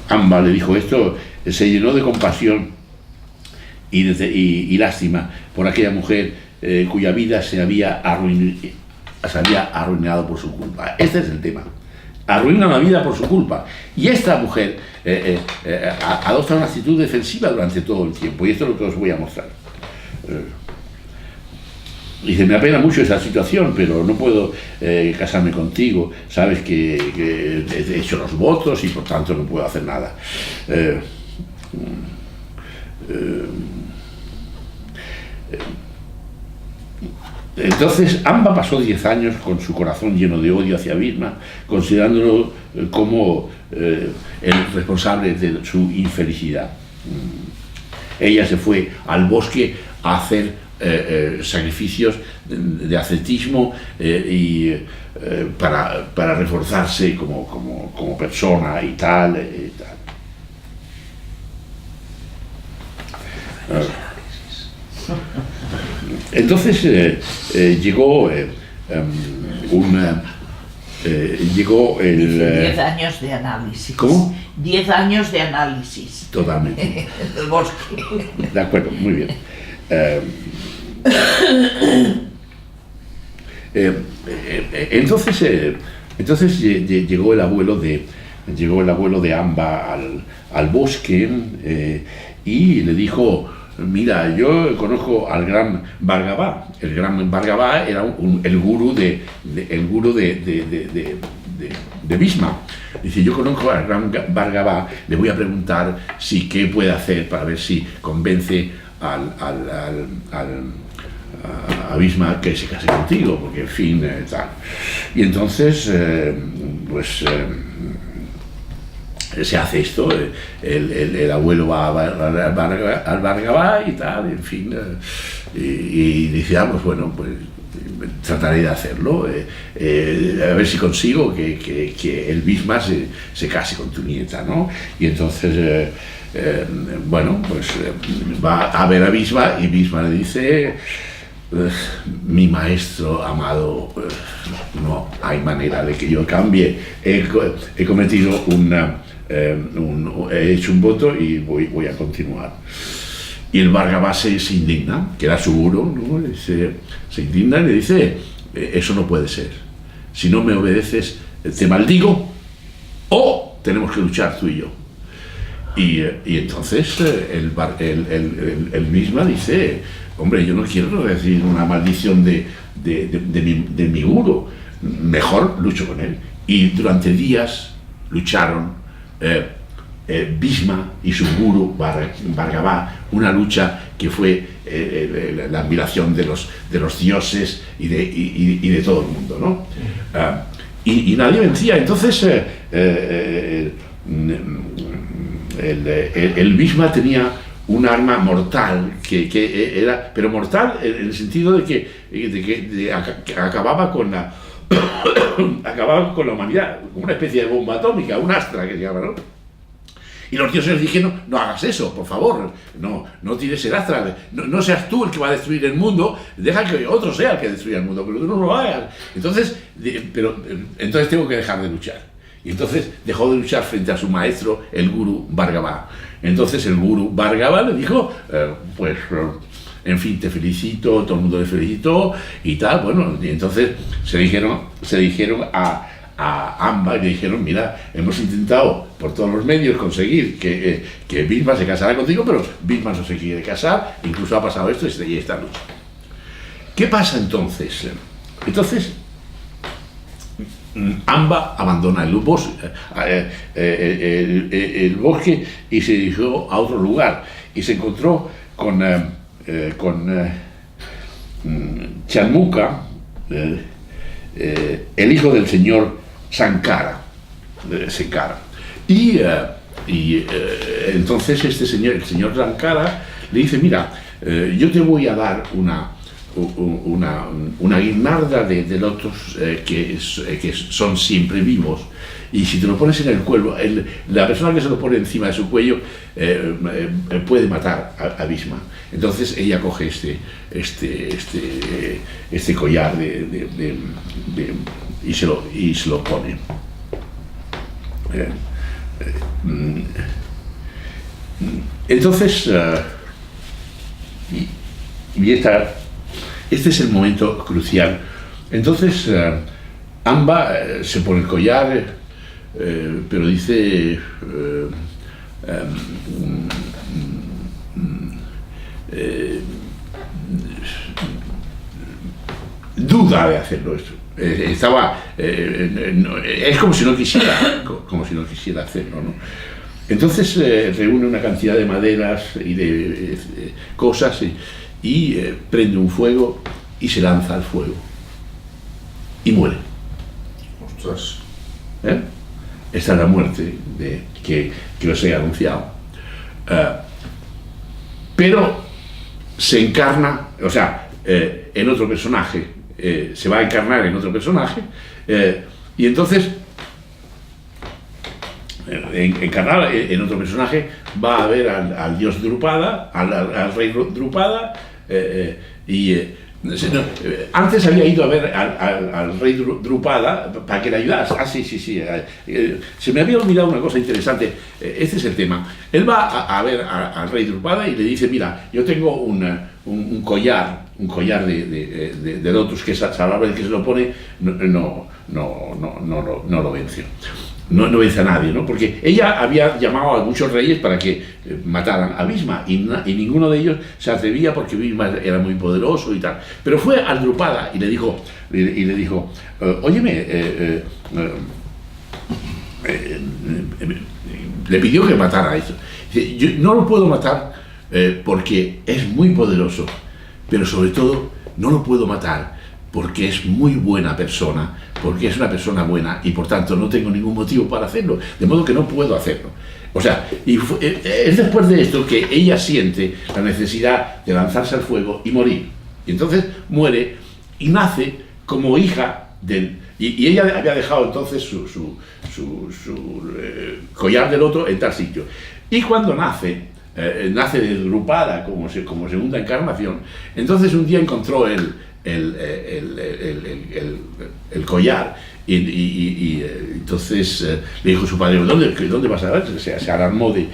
Amba le dijo esto, se llenó de compasión y lástima por aquella mujer cuya vida se había arruinado por su culpa. Este es el tema. Arruina la vida por su culpa. Y esta mujer adopta una actitud defensiva durante todo el tiempo. Y esto es lo que os voy a mostrar. Dice: me apena mucho esa situación, pero no puedo casarme contigo. Sabes que he hecho los votos y por tanto no puedo hacer nada. Entonces Amba pasó 10 años con su corazón lleno de odio hacia Bhishma, considerándolo como el responsable de su infelicidad. Ella se fue al bosque a hacer sacrificios de ascetismo para reforzarse como persona y tal. Entonces llegó llegó el... 10 años de análisis. ¿Cómo? 10 años de análisis. Totalmente. El bosque. De acuerdo, muy bien. Entonces llegó el abuelo de Amba al bosque y le dijo: mira, yo conozco al gran Bhargava. El gran Bhargava era el gurú de Bhishma. Dice: yo conozco al gran Bhargava, le voy a preguntar qué puede hacer para ver si convence a Bhishma que se case contigo, porque en fin, tal. Y entonces, se hace esto, el abuelo va al Bhargava y tal, en fin, y dice: pues bueno, pues trataré de hacerlo, a ver si consigo que el Bhishma se case con tu nieta, ¿no? Y entonces, bueno, pues va a ver a Bhishma y Bhishma le dice: mi maestro amado, no hay manera de que yo cambie, he cometido he hecho un voto y voy a continuar. Y el Bhargava se indigna, que era su gurú, ¿no? Se indigna y le dice: eso no puede ser, si no me obedeces te maldigo o tenemos que luchar tú y yo. Y entonces el Bhishma dice: hombre, yo no quiero recibir una maldición de mi gurú, mejor lucho con él. Y durante días lucharon Bhishma y su gurú Bhargava, una lucha que fue la admiración de los dioses y de todo el mundo, ¿no? Y nadie vencía. Entonces el Bhishma tenía un arma mortal, que era, pero mortal en el sentido de que acababa con la acababa con la humanidad, como una especie de bomba atómica, un Astra que se llama, ¿no? Y los dioses dijeron, no hagas eso, por favor, no tires el Astra, no seas tú el que va a destruir el mundo, deja que otro sea el que destruya el mundo, pero tú no lo hagas. Entonces tengo que dejar de luchar. Y entonces dejó de luchar frente a su maestro, el gurú Bhargava. Entonces el gurú Bhargava le dijo, en fin, te felicito, todo el mundo le felicitó y tal. Bueno, y entonces se dijeron a Amba y le dijeron, mira, hemos intentado por todos los medios conseguir que Bhishma se casara contigo, pero Bhishma no se quiere casar, incluso ha pasado esto y esta lucha. ¿Qué pasa entonces? Entonces, Amba abandona el bosque y se dirigió a otro lugar y se encontró con Chanmuka, el hijo del señor Sankara. Y entonces el señor Sankara le dice, mira, yo te voy a dar una guirnalda de lotos que son siempre vivos, y si te lo pones en el cuello, la persona que se lo pone encima de su cuello puede matar a Bhishma. Entonces ella coge este collar y se lo pone. Entonces este es el momento crucial. Entonces Amba se pone el collar, pero dice duda de hacerlo esto. Es como si no quisiera hacerlo, ¿no? Entonces reúne una cantidad de maderas y de cosas y prende un fuego y se lanza al fuego y muere. Ostras. Esta es la muerte que os he anunciado. Pero se encarna, o sea, en otro personaje, se va a encarnar en otro personaje, y entonces, encarnado en otro personaje, va a ver al dios Drupada, al rey Drupada, antes había ido a ver al rey Drupada para que le ayudase. Sí. Se me había olvidado una cosa interesante. Este es el tema. Él va a ver al rey Drupada y le dice, mira, yo tengo un collar de lotus que el que se lo pone no lo venció. No vence a nadie, ¿no? Porque ella había llamado a muchos reyes para que mataran a Bhishma y ninguno de ellos se atrevía porque Bhishma era muy poderoso y tal. Pero fue al Drupada y le dijo, óyeme, le pidió que matara a eso. Dice, yo no lo puedo matar porque es muy poderoso, pero sobre todo no lo puedo matar porque es muy buena persona, porque es una persona buena y por tanto no tengo ningún motivo para hacerlo, de modo que no puedo hacerlo. O sea, es después de esto que ella siente la necesidad de lanzarse al fuego y morir. Y entonces muere y nace como hija del... Y ella había dejado entonces su collar de loto en tal sitio. Y cuando nace de Drupada como segunda encarnación, entonces un día encontró el collar y entonces le dijo a su padre, ¿dónde vas a ver? Se alarmó de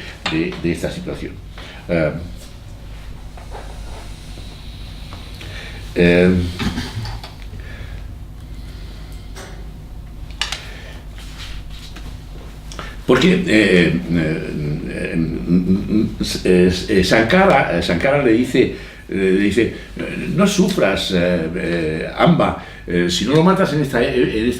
esta situación. Porque Sankara le dice, no sufras, Amba, si no lo matas en esta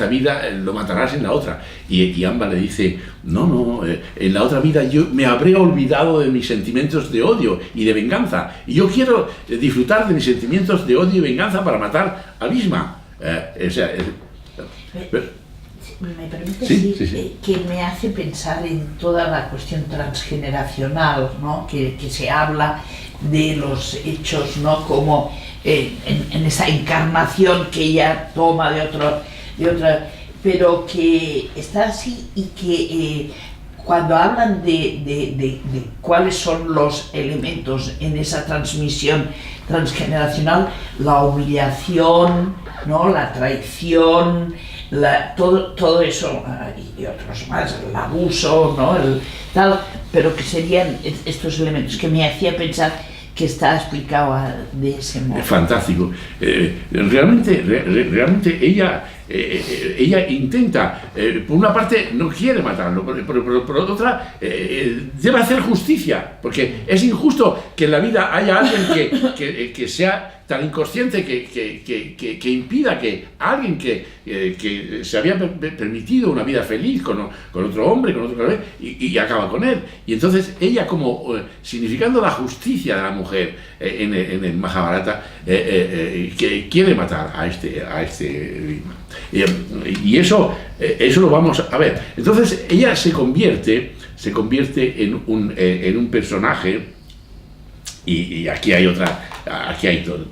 vida, lo matarás en la otra. Y Amba le dice, no, en la otra vida yo me habré olvidado de mis sentimientos de odio y de venganza. Y yo quiero disfrutar de mis sentimientos de odio y venganza para matar a Bhishma. me permite Sí, decir sí, sí. que me hace pensar en toda la cuestión transgeneracional, ¿no? Que se habla de los hechos, ¿no? Como en esa encarnación que ella toma de otra, pero que está así y que cuando hablan de cuáles son los elementos en esa transmisión transgeneracional, la humillación, ¿no? La traición, todo eso y otros más, el abuso, ¿no? Tal, pero que serían estos elementos que me hacía pensar que está explicado de ese modo. Fantástico. Realmente ella intenta, por una parte no quiere matarlo, pero por otra debe hacer justicia, porque es injusto que en la vida haya alguien que sea tan inconsciente que impida que alguien que se había permitido una vida feliz con otro hombre, con otro y acaba con él. Y entonces ella, como significando la justicia de la mujer en el Mahabharata, que quiere matar a este y eso lo vamos a ver. Entonces ella se convierte en un personaje, y aquí hay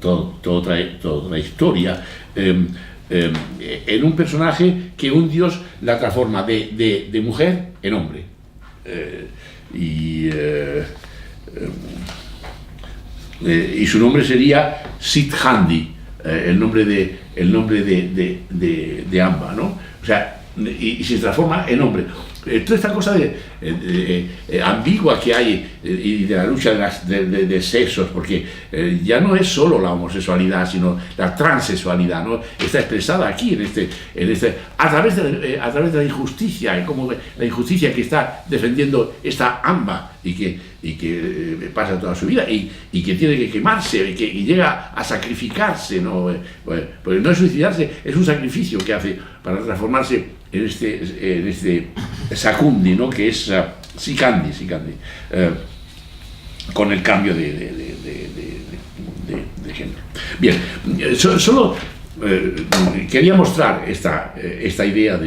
toda otra historia, en un personaje que un dios la transforma de mujer en hombre. Y su nombre sería Sidhandi, el nombre de Amba, ¿no? O sea, y se transforma en hombre. Toda esta cosa ambigua que hay y de la lucha de sexos, porque ya no es solo la homosexualidad, sino la transexualidad, ¿no? Está expresada aquí a través de la injusticia, como la injusticia que está defendiendo esta Amba y que pasa toda su vida y que tiene que quemarse y llega a sacrificarse, ¿no? Pues no es suicidarse, es un sacrificio que hace para transformarse en este Sakundi, ¿no? Que es Sikandi, con el cambio de género. Bien, solo quería mostrar esta idea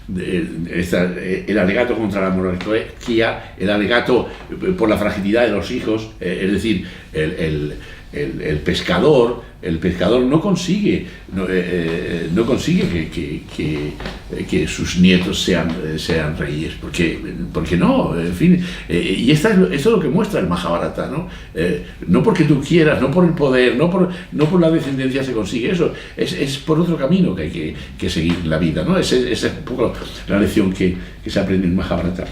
el alegato contra la monarquía, el alegato por la fragilidad de los hijos, es decir, el pescador no consigue que sus nietos sean reyes, porque no, en fin, y esto es lo que muestra el Mahabharata, ¿no? No porque tú quieras, no por el poder, no por la descendencia se consigue eso, es por otro camino que hay que seguir en la vida, ¿no? Esa es un poco la lección que se aprende en el Mahabharata.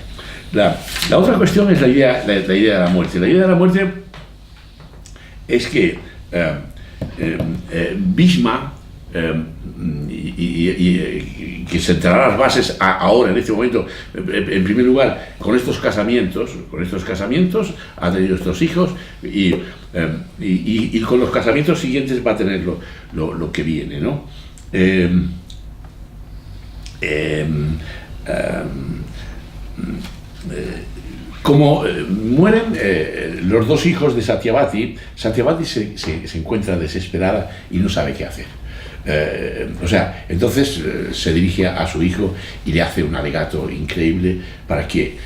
La otra cuestión es la idea de la muerte. La idea de la muerte es que Bhishma, que sentará las bases ahora, en este momento, en primer lugar, con estos casamientos ha tenido estos hijos y con los casamientos siguientes va a tener lo que viene, ¿no? Como mueren los dos hijos de Satyavati se encuentra desesperada y no sabe qué hacer. Entonces se dirige a su hijo y le hace un alegato increíble para que,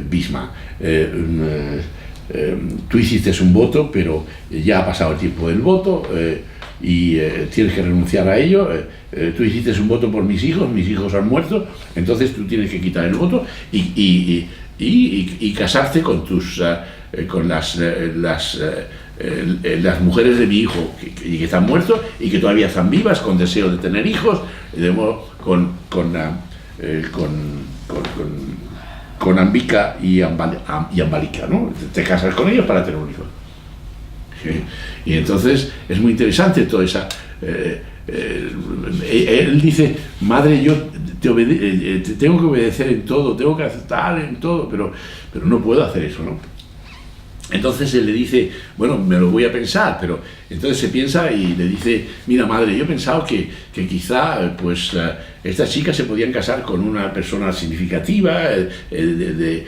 Bhishma, tú hiciste un voto, pero ya ha pasado el tiempo del voto y tienes que renunciar a ello. Tú hiciste un voto por mis hijos han muerto, entonces tú tienes que quitar el voto y casarte con las mujeres de mi hijo que están muertos y que todavía están vivas, con deseo de tener hijos, con Ambika y Ambalika, ¿no? Te casas con ellos para tener un hijo. Y entonces es muy interesante toda esa... él dice, madre, yo te tengo que obedecer en todo, tengo que aceptar en todo, pero no puedo hacer eso, ¿no? Entonces él le dice, bueno, me lo voy a pensar, pero entonces se piensa y le dice, mira madre, yo he pensado que quizá estas chicas se podían casar con una persona significativa, que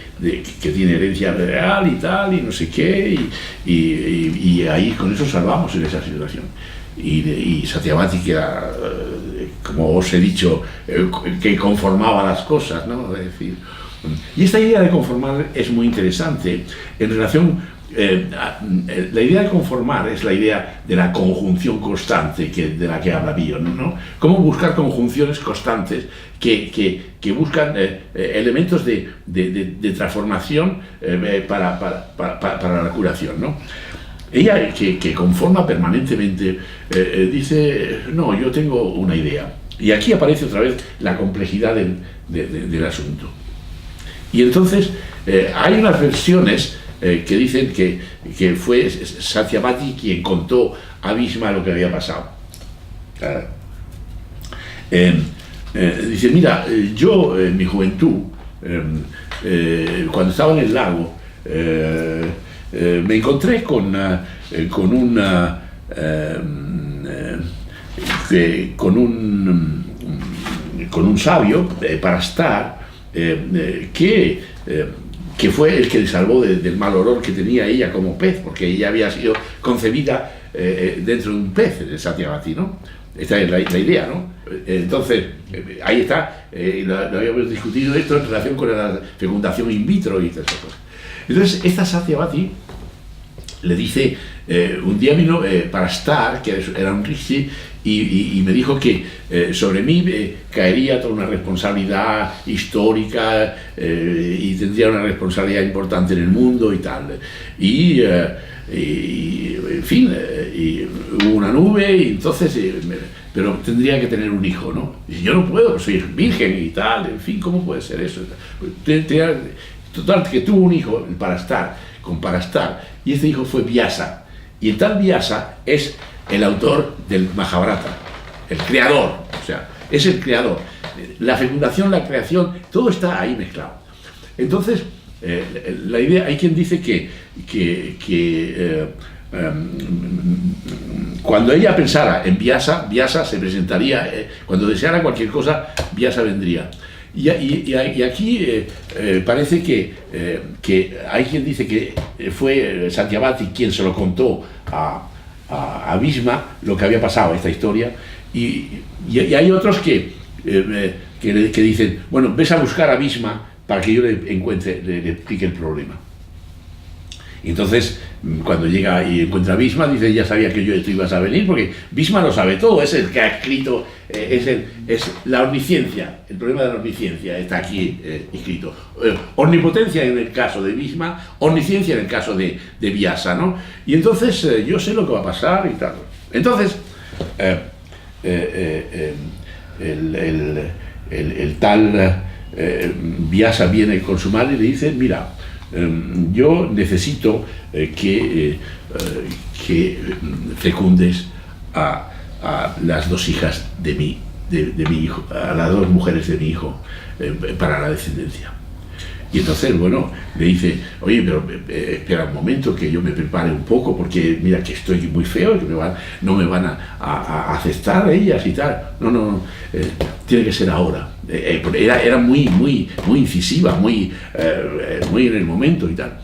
tiene herencia real y tal, y no sé qué, y ahí con eso salvamos en esa situación. y Satyavati, que era, como os he dicho, que conformaba las cosas, ¿no? Es decir, y esta idea de conformar es muy interesante en relación. La idea de conformar es la idea de la conjunción constante de la que habla Bion, ¿no? Cómo buscar conjunciones constantes que buscan elementos de transformación para la curación, ¿no? Ella, que conforma permanentemente, dice, no, yo tengo una idea. Y aquí aparece otra vez la complejidad del asunto. Y entonces hay unas versiones que dicen que fue Satyavati quien contó a Bhishma lo que había pasado. Dice, mira, yo en mi juventud, cuando estaba en el lago, me encontré con un sabio, Parastar, que fue el que le salvó del mal olor que tenía ella como pez, porque ella había sido concebida dentro de un pez, de Satyavati, ¿no? Esta es la idea, ¿no? Entonces, ahí está, lo habíamos discutido esto en relación con la fecundación in vitro y todas esas cosas. Entonces, esta Satyavati le dice, un día vino Parastar, que era un rishi, y me dijo que sobre mí caería toda una responsabilidad histórica y tendría una responsabilidad importante en el mundo y tal. Y en fin, y hubo una nube y entonces, pero tendría que tener un hijo, ¿no? Y yo no puedo, soy virgen y tal, en fin, ¿cómo puede ser eso? Total, que tuvo un hijo, con Parastar, y este hijo fue Vyasa. Y el tal Vyasa es el autor del Mahabharata, el creador, o sea, es el creador. La fecundación, la creación, todo está ahí mezclado. Entonces, la idea, hay quien dice que cuando ella pensara en Vyasa, Vyasa se presentaría, cuando deseara cualquier cosa, Vyasa vendría. Y aquí parece que hay quien dice que fue Satyavati quien se lo contó a Bhishma lo que había pasado, esta historia, y hay otros que dicen, bueno, ves a buscar a Bhishma para que yo le explique el problema. Y entonces, cuando llega y encuentra a Bhishma, dice, ya sabía que tú ibas a venir, porque Bhishma lo sabe todo, es el que ha escrito, es la omnisciencia, el problema de la omnisciencia está aquí escrito. Omnipotencia en el caso de Bhishma, omnisciencia en el caso de Vyasa, ¿no? Y entonces yo sé lo que va a pasar y tal. Entonces, el tal Vyasa viene con su madre y le dice, mira, yo necesito que fecundes a las dos hijas de mi hijo, a las dos mujeres de mi hijo, para la descendencia. Y entonces, bueno, le dice, oye, pero espera un momento que yo me prepare un poco, porque mira que estoy muy feo, que no me van a aceptar ellas y tal. No, tiene que ser ahora. Era muy incisiva, muy en el momento y tal.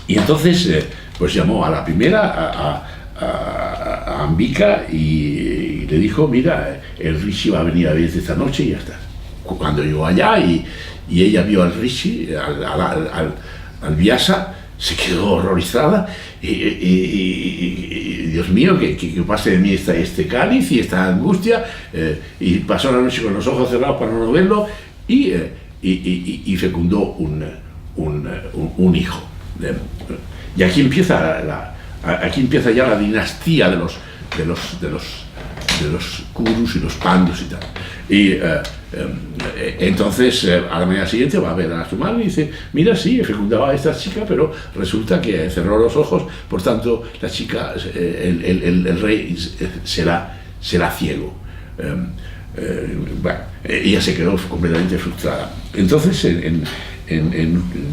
Y entonces, pues llamó a la primera, a Ambika, y le dijo, mira, el Rishi va a venir a verte esta noche y ya está. Cuando llegó allá y ella vio al Rishi, al Vyasa, se quedó horrorizada y Dios mío, que pase de mí este cáliz y esta angustia, y pasó la noche con los ojos cerrados para no verlo y fecundó un hijo. Y aquí empieza ya la dinastía de los Kurus y los Pandus y tal. Y entonces a la mañana siguiente va a ver a su madre y dice, mira, sí, he fecundado a esta chica, pero resulta que cerró los ojos, por tanto la chica, el rey será ciego. Bueno, ella se quedó completamente frustrada. Entonces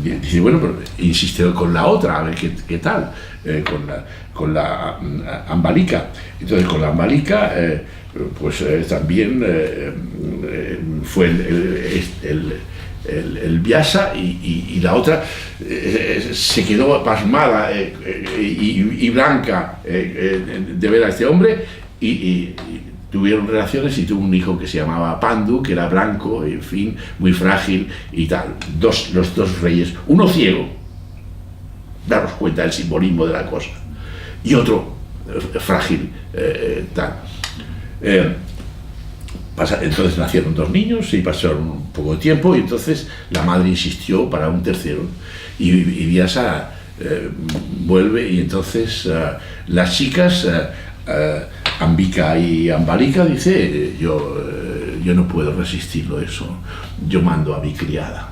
dice, bueno, pero insiste con la otra, a ver qué tal, con la Ambalika. Entonces con la Ambalika también fue el Vyasa, y la otra se quedó pasmada y blanca de ver a este hombre, y tuvieron relaciones y tuvo un hijo que se llamaba Pandu, que era blanco, en fin, muy frágil y tal. Los dos reyes, uno ciego, daros cuenta del simbolismo de la cosa, y otro frágil, tal. Entonces nacieron dos niños y pasaron un poco de tiempo, y entonces la madre insistió para un tercero, y Vyasa vuelve, y entonces las chicas, Ambika y Ambalika, dice, yo no puedo resistirlo eso, yo mando a mi criada.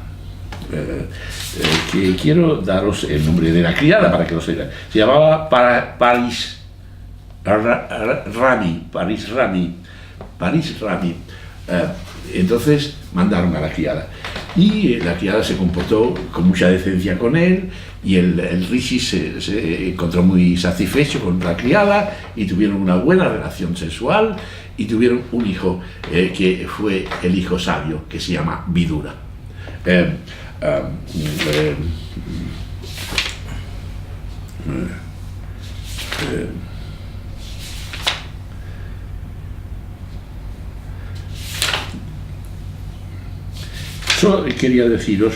Que quiero daros el nombre de la criada para que lo sepan. Se llamaba Paris Rami. Entonces mandaron a la criada, y la criada se comportó con mucha decencia con él, y el rishi se encontró muy satisfecho con la criada, y tuvieron una buena relación sexual, y tuvieron un hijo que fue el hijo sabio, que se llama Vidura. Yo quería deciros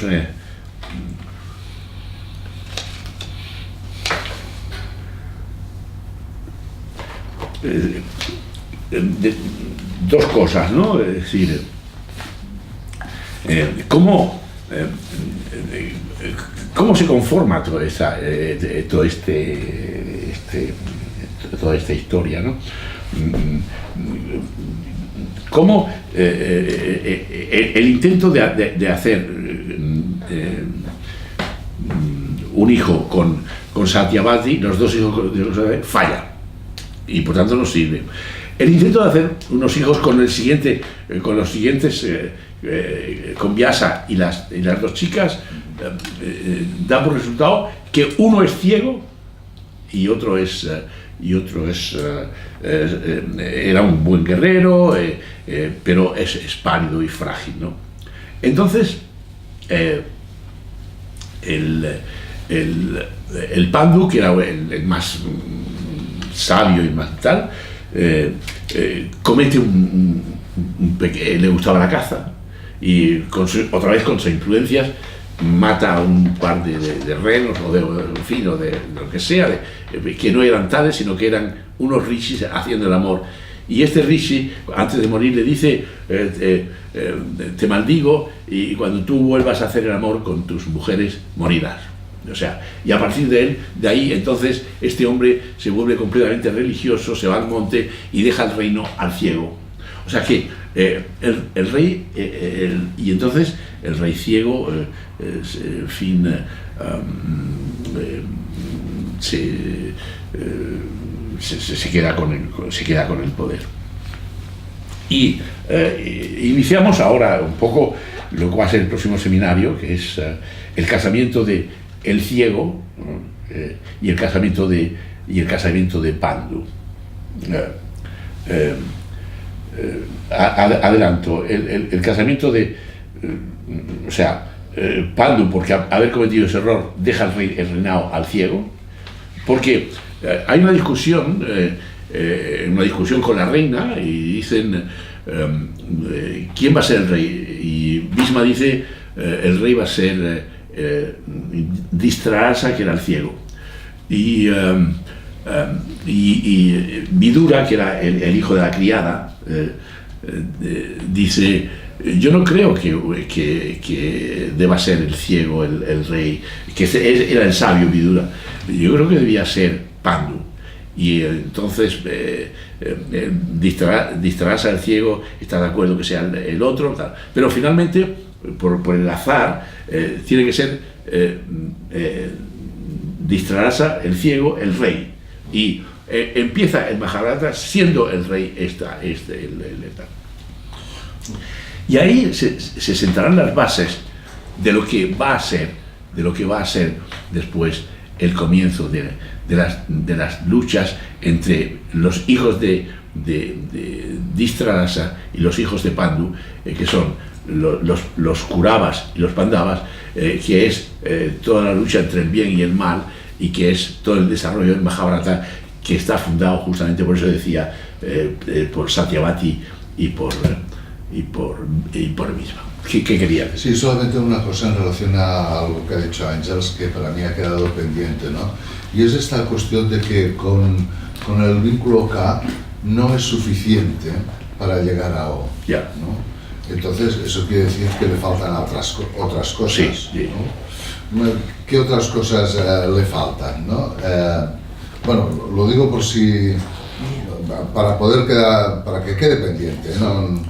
dos cosas, ¿no? Es decir, cómo se conforma toda esta historia, ¿no? Cómo el intento de hacer un hijo con Satyavati, los dos hijos falla, y por tanto no sirve. El intento de hacer unos hijos con los siguientes, con Vyasa y las dos chicas, da por resultado que uno es ciego y otro era un buen guerrero, pero es pálido y frágil, ¿no? Entonces el Pandu, que era el más sabio y más tal, comete le gustaba la caza, y otra vez con sus influencias mata a un par de renos o de lo que sea, que no eran tales, sino que eran unos rishis haciendo el amor. Y este rishi, antes de morir, le dice, te maldigo, y cuando tú vuelvas a hacer el amor con tus mujeres, morirás. O sea, y a partir de ahí, entonces, este hombre se vuelve completamente religioso, se va al monte y deja el reino al ciego. O sea que el rey, y entonces el rey ciego, en fin, se queda con el poder. Y iniciamos ahora un poco lo que va a ser el próximo seminario, que es el casamiento de el ciego, y el casamiento de Pandu. Adelanto, el casamiento de, Pandu, porque haber cometido ese error, deja el reinado al ciego, porque hay una discusión con la reina, y dicen, ¿quién va a ser el rey? Y Bhisma dice, el rey va a ser Dhritarashtra, que era el ciego, y Vidura, que era el hijo de la criada, dice, yo no creo que deba ser el ciego el rey, que era el sabio Vidura, yo creo que debía ser Pandu. Y entonces Dhritarashtra, el ciego, está de acuerdo que sea el otro, tal. Pero finalmente, por el azar, tiene que ser Dhritarashtra, el ciego, el rey. Y empieza el Mahabharata siendo el rey y ahí se sentarán las bases de lo que va a ser después el comienzo de las luchas entre los hijos de Dhritarashtra y los hijos de Pandu, que son los Kauravas y los Pandavas, que es toda la lucha entre el bien y el mal, y que es todo el desarrollo del Mahabharata, que está fundado justamente, por eso decía, por Satyavati y por Bhishma. ¿Qué quería decir? Sí, solamente una cosa en relación a algo que ha dicho Ángels, que para mí ha quedado pendiente, ¿no? Y es esta cuestión de que con el vínculo K no es suficiente para llegar a O, Ya. ¿no? Entonces, eso quiere decir que le faltan otras cosas, Sí. ¿no? ¿Qué otras cosas le faltan, ¿no? Bueno, lo digo por si... para que quede pendiente, ¿no?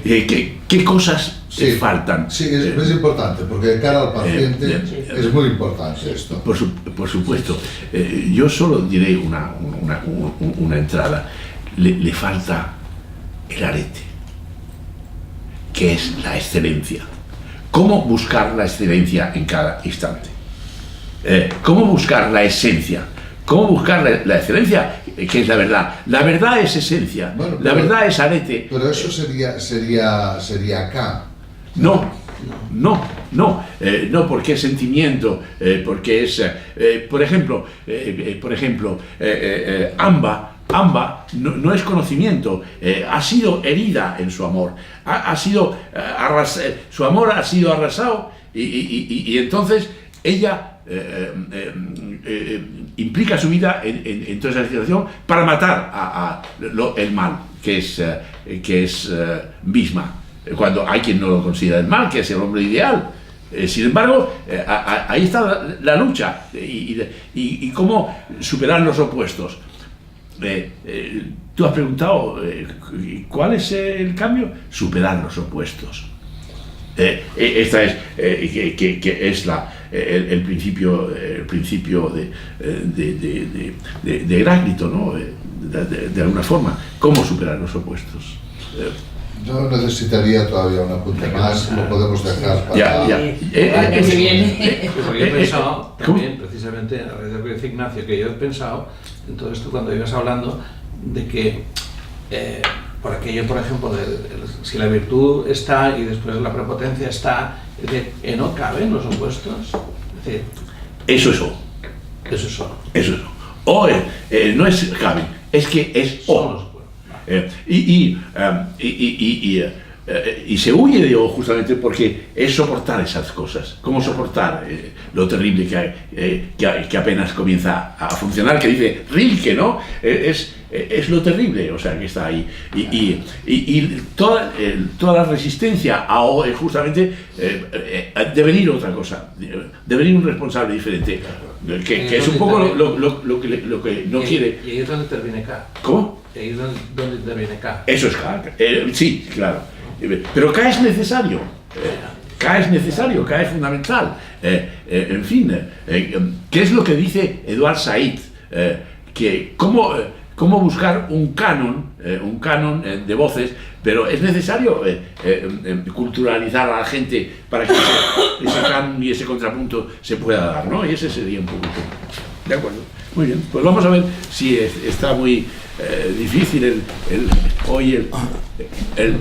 ¿Qué cosas faltan? Sí, es importante, porque de cara al paciente es muy importante esto. Por supuesto. Yo solo diré una entrada. Le falta el arete, que es la excelencia. ¿Cómo buscar la excelencia en cada instante? ¿Cómo buscar la esencia? ¿Cómo buscar la excelencia? Que es la verdad. La verdad es esencia. Bueno, la verdad es arete. Pero eso sería acá. No, porque es sentimiento, porque es, por ejemplo, Amba no es conocimiento, ha sido herida en su amor, su amor ha sido arrasado y entonces ella implica su vida en toda esa situación para matar el mal, que es Bhishma, cuando hay quien no lo considera el mal, que es el hombre ideal. Sin embargo, ahí está la lucha y cómo superar los opuestos. Tú has preguntado ¿cuál es el cambio? Superar los opuestos. Esta es que es el principio de Heráclito, ¿no? De alguna forma. ¿Cómo superar los opuestos? Yo necesitaría todavía un apunte más, lo podemos dejar para... Yo he pensado también, precisamente, a raíz de lo que dice Ignacio, que yo he pensado en todo esto cuando ibas hablando de que, por aquello, por ejemplo, si la virtud está y después la prepotencia está, es decir, no caben los opuestos. Es decir, eso es O. Eso es O. Eso es O. O no es caben, es que es O. Y se huye de O justamente porque es soportar esas cosas. ¿Cómo soportar lo terrible que apenas comienza a funcionar? Que dice Rilke, ¿no? Es lo terrible, o sea, que está ahí. Y toda la resistencia a O es justamente debe venir otra cosa, debe venir un responsable diferente, que es un poco lo que no quiere. Y ahí es donde interviene K. ¿Cómo? Y ahí es donde interviene K. Eso es K. Sí, claro. Pero K es necesario. K es necesario, K es fundamental. En fin, ¿qué es lo que dice Edward Said? Que cómo buscar un canon de voces, pero es necesario culturalizar a la gente para que ese canon y ese contrapunto se pueda dar, ¿no? Y ese sería un poco. De acuerdo. Muy bien, pues vamos a ver si está muy difícil hoy el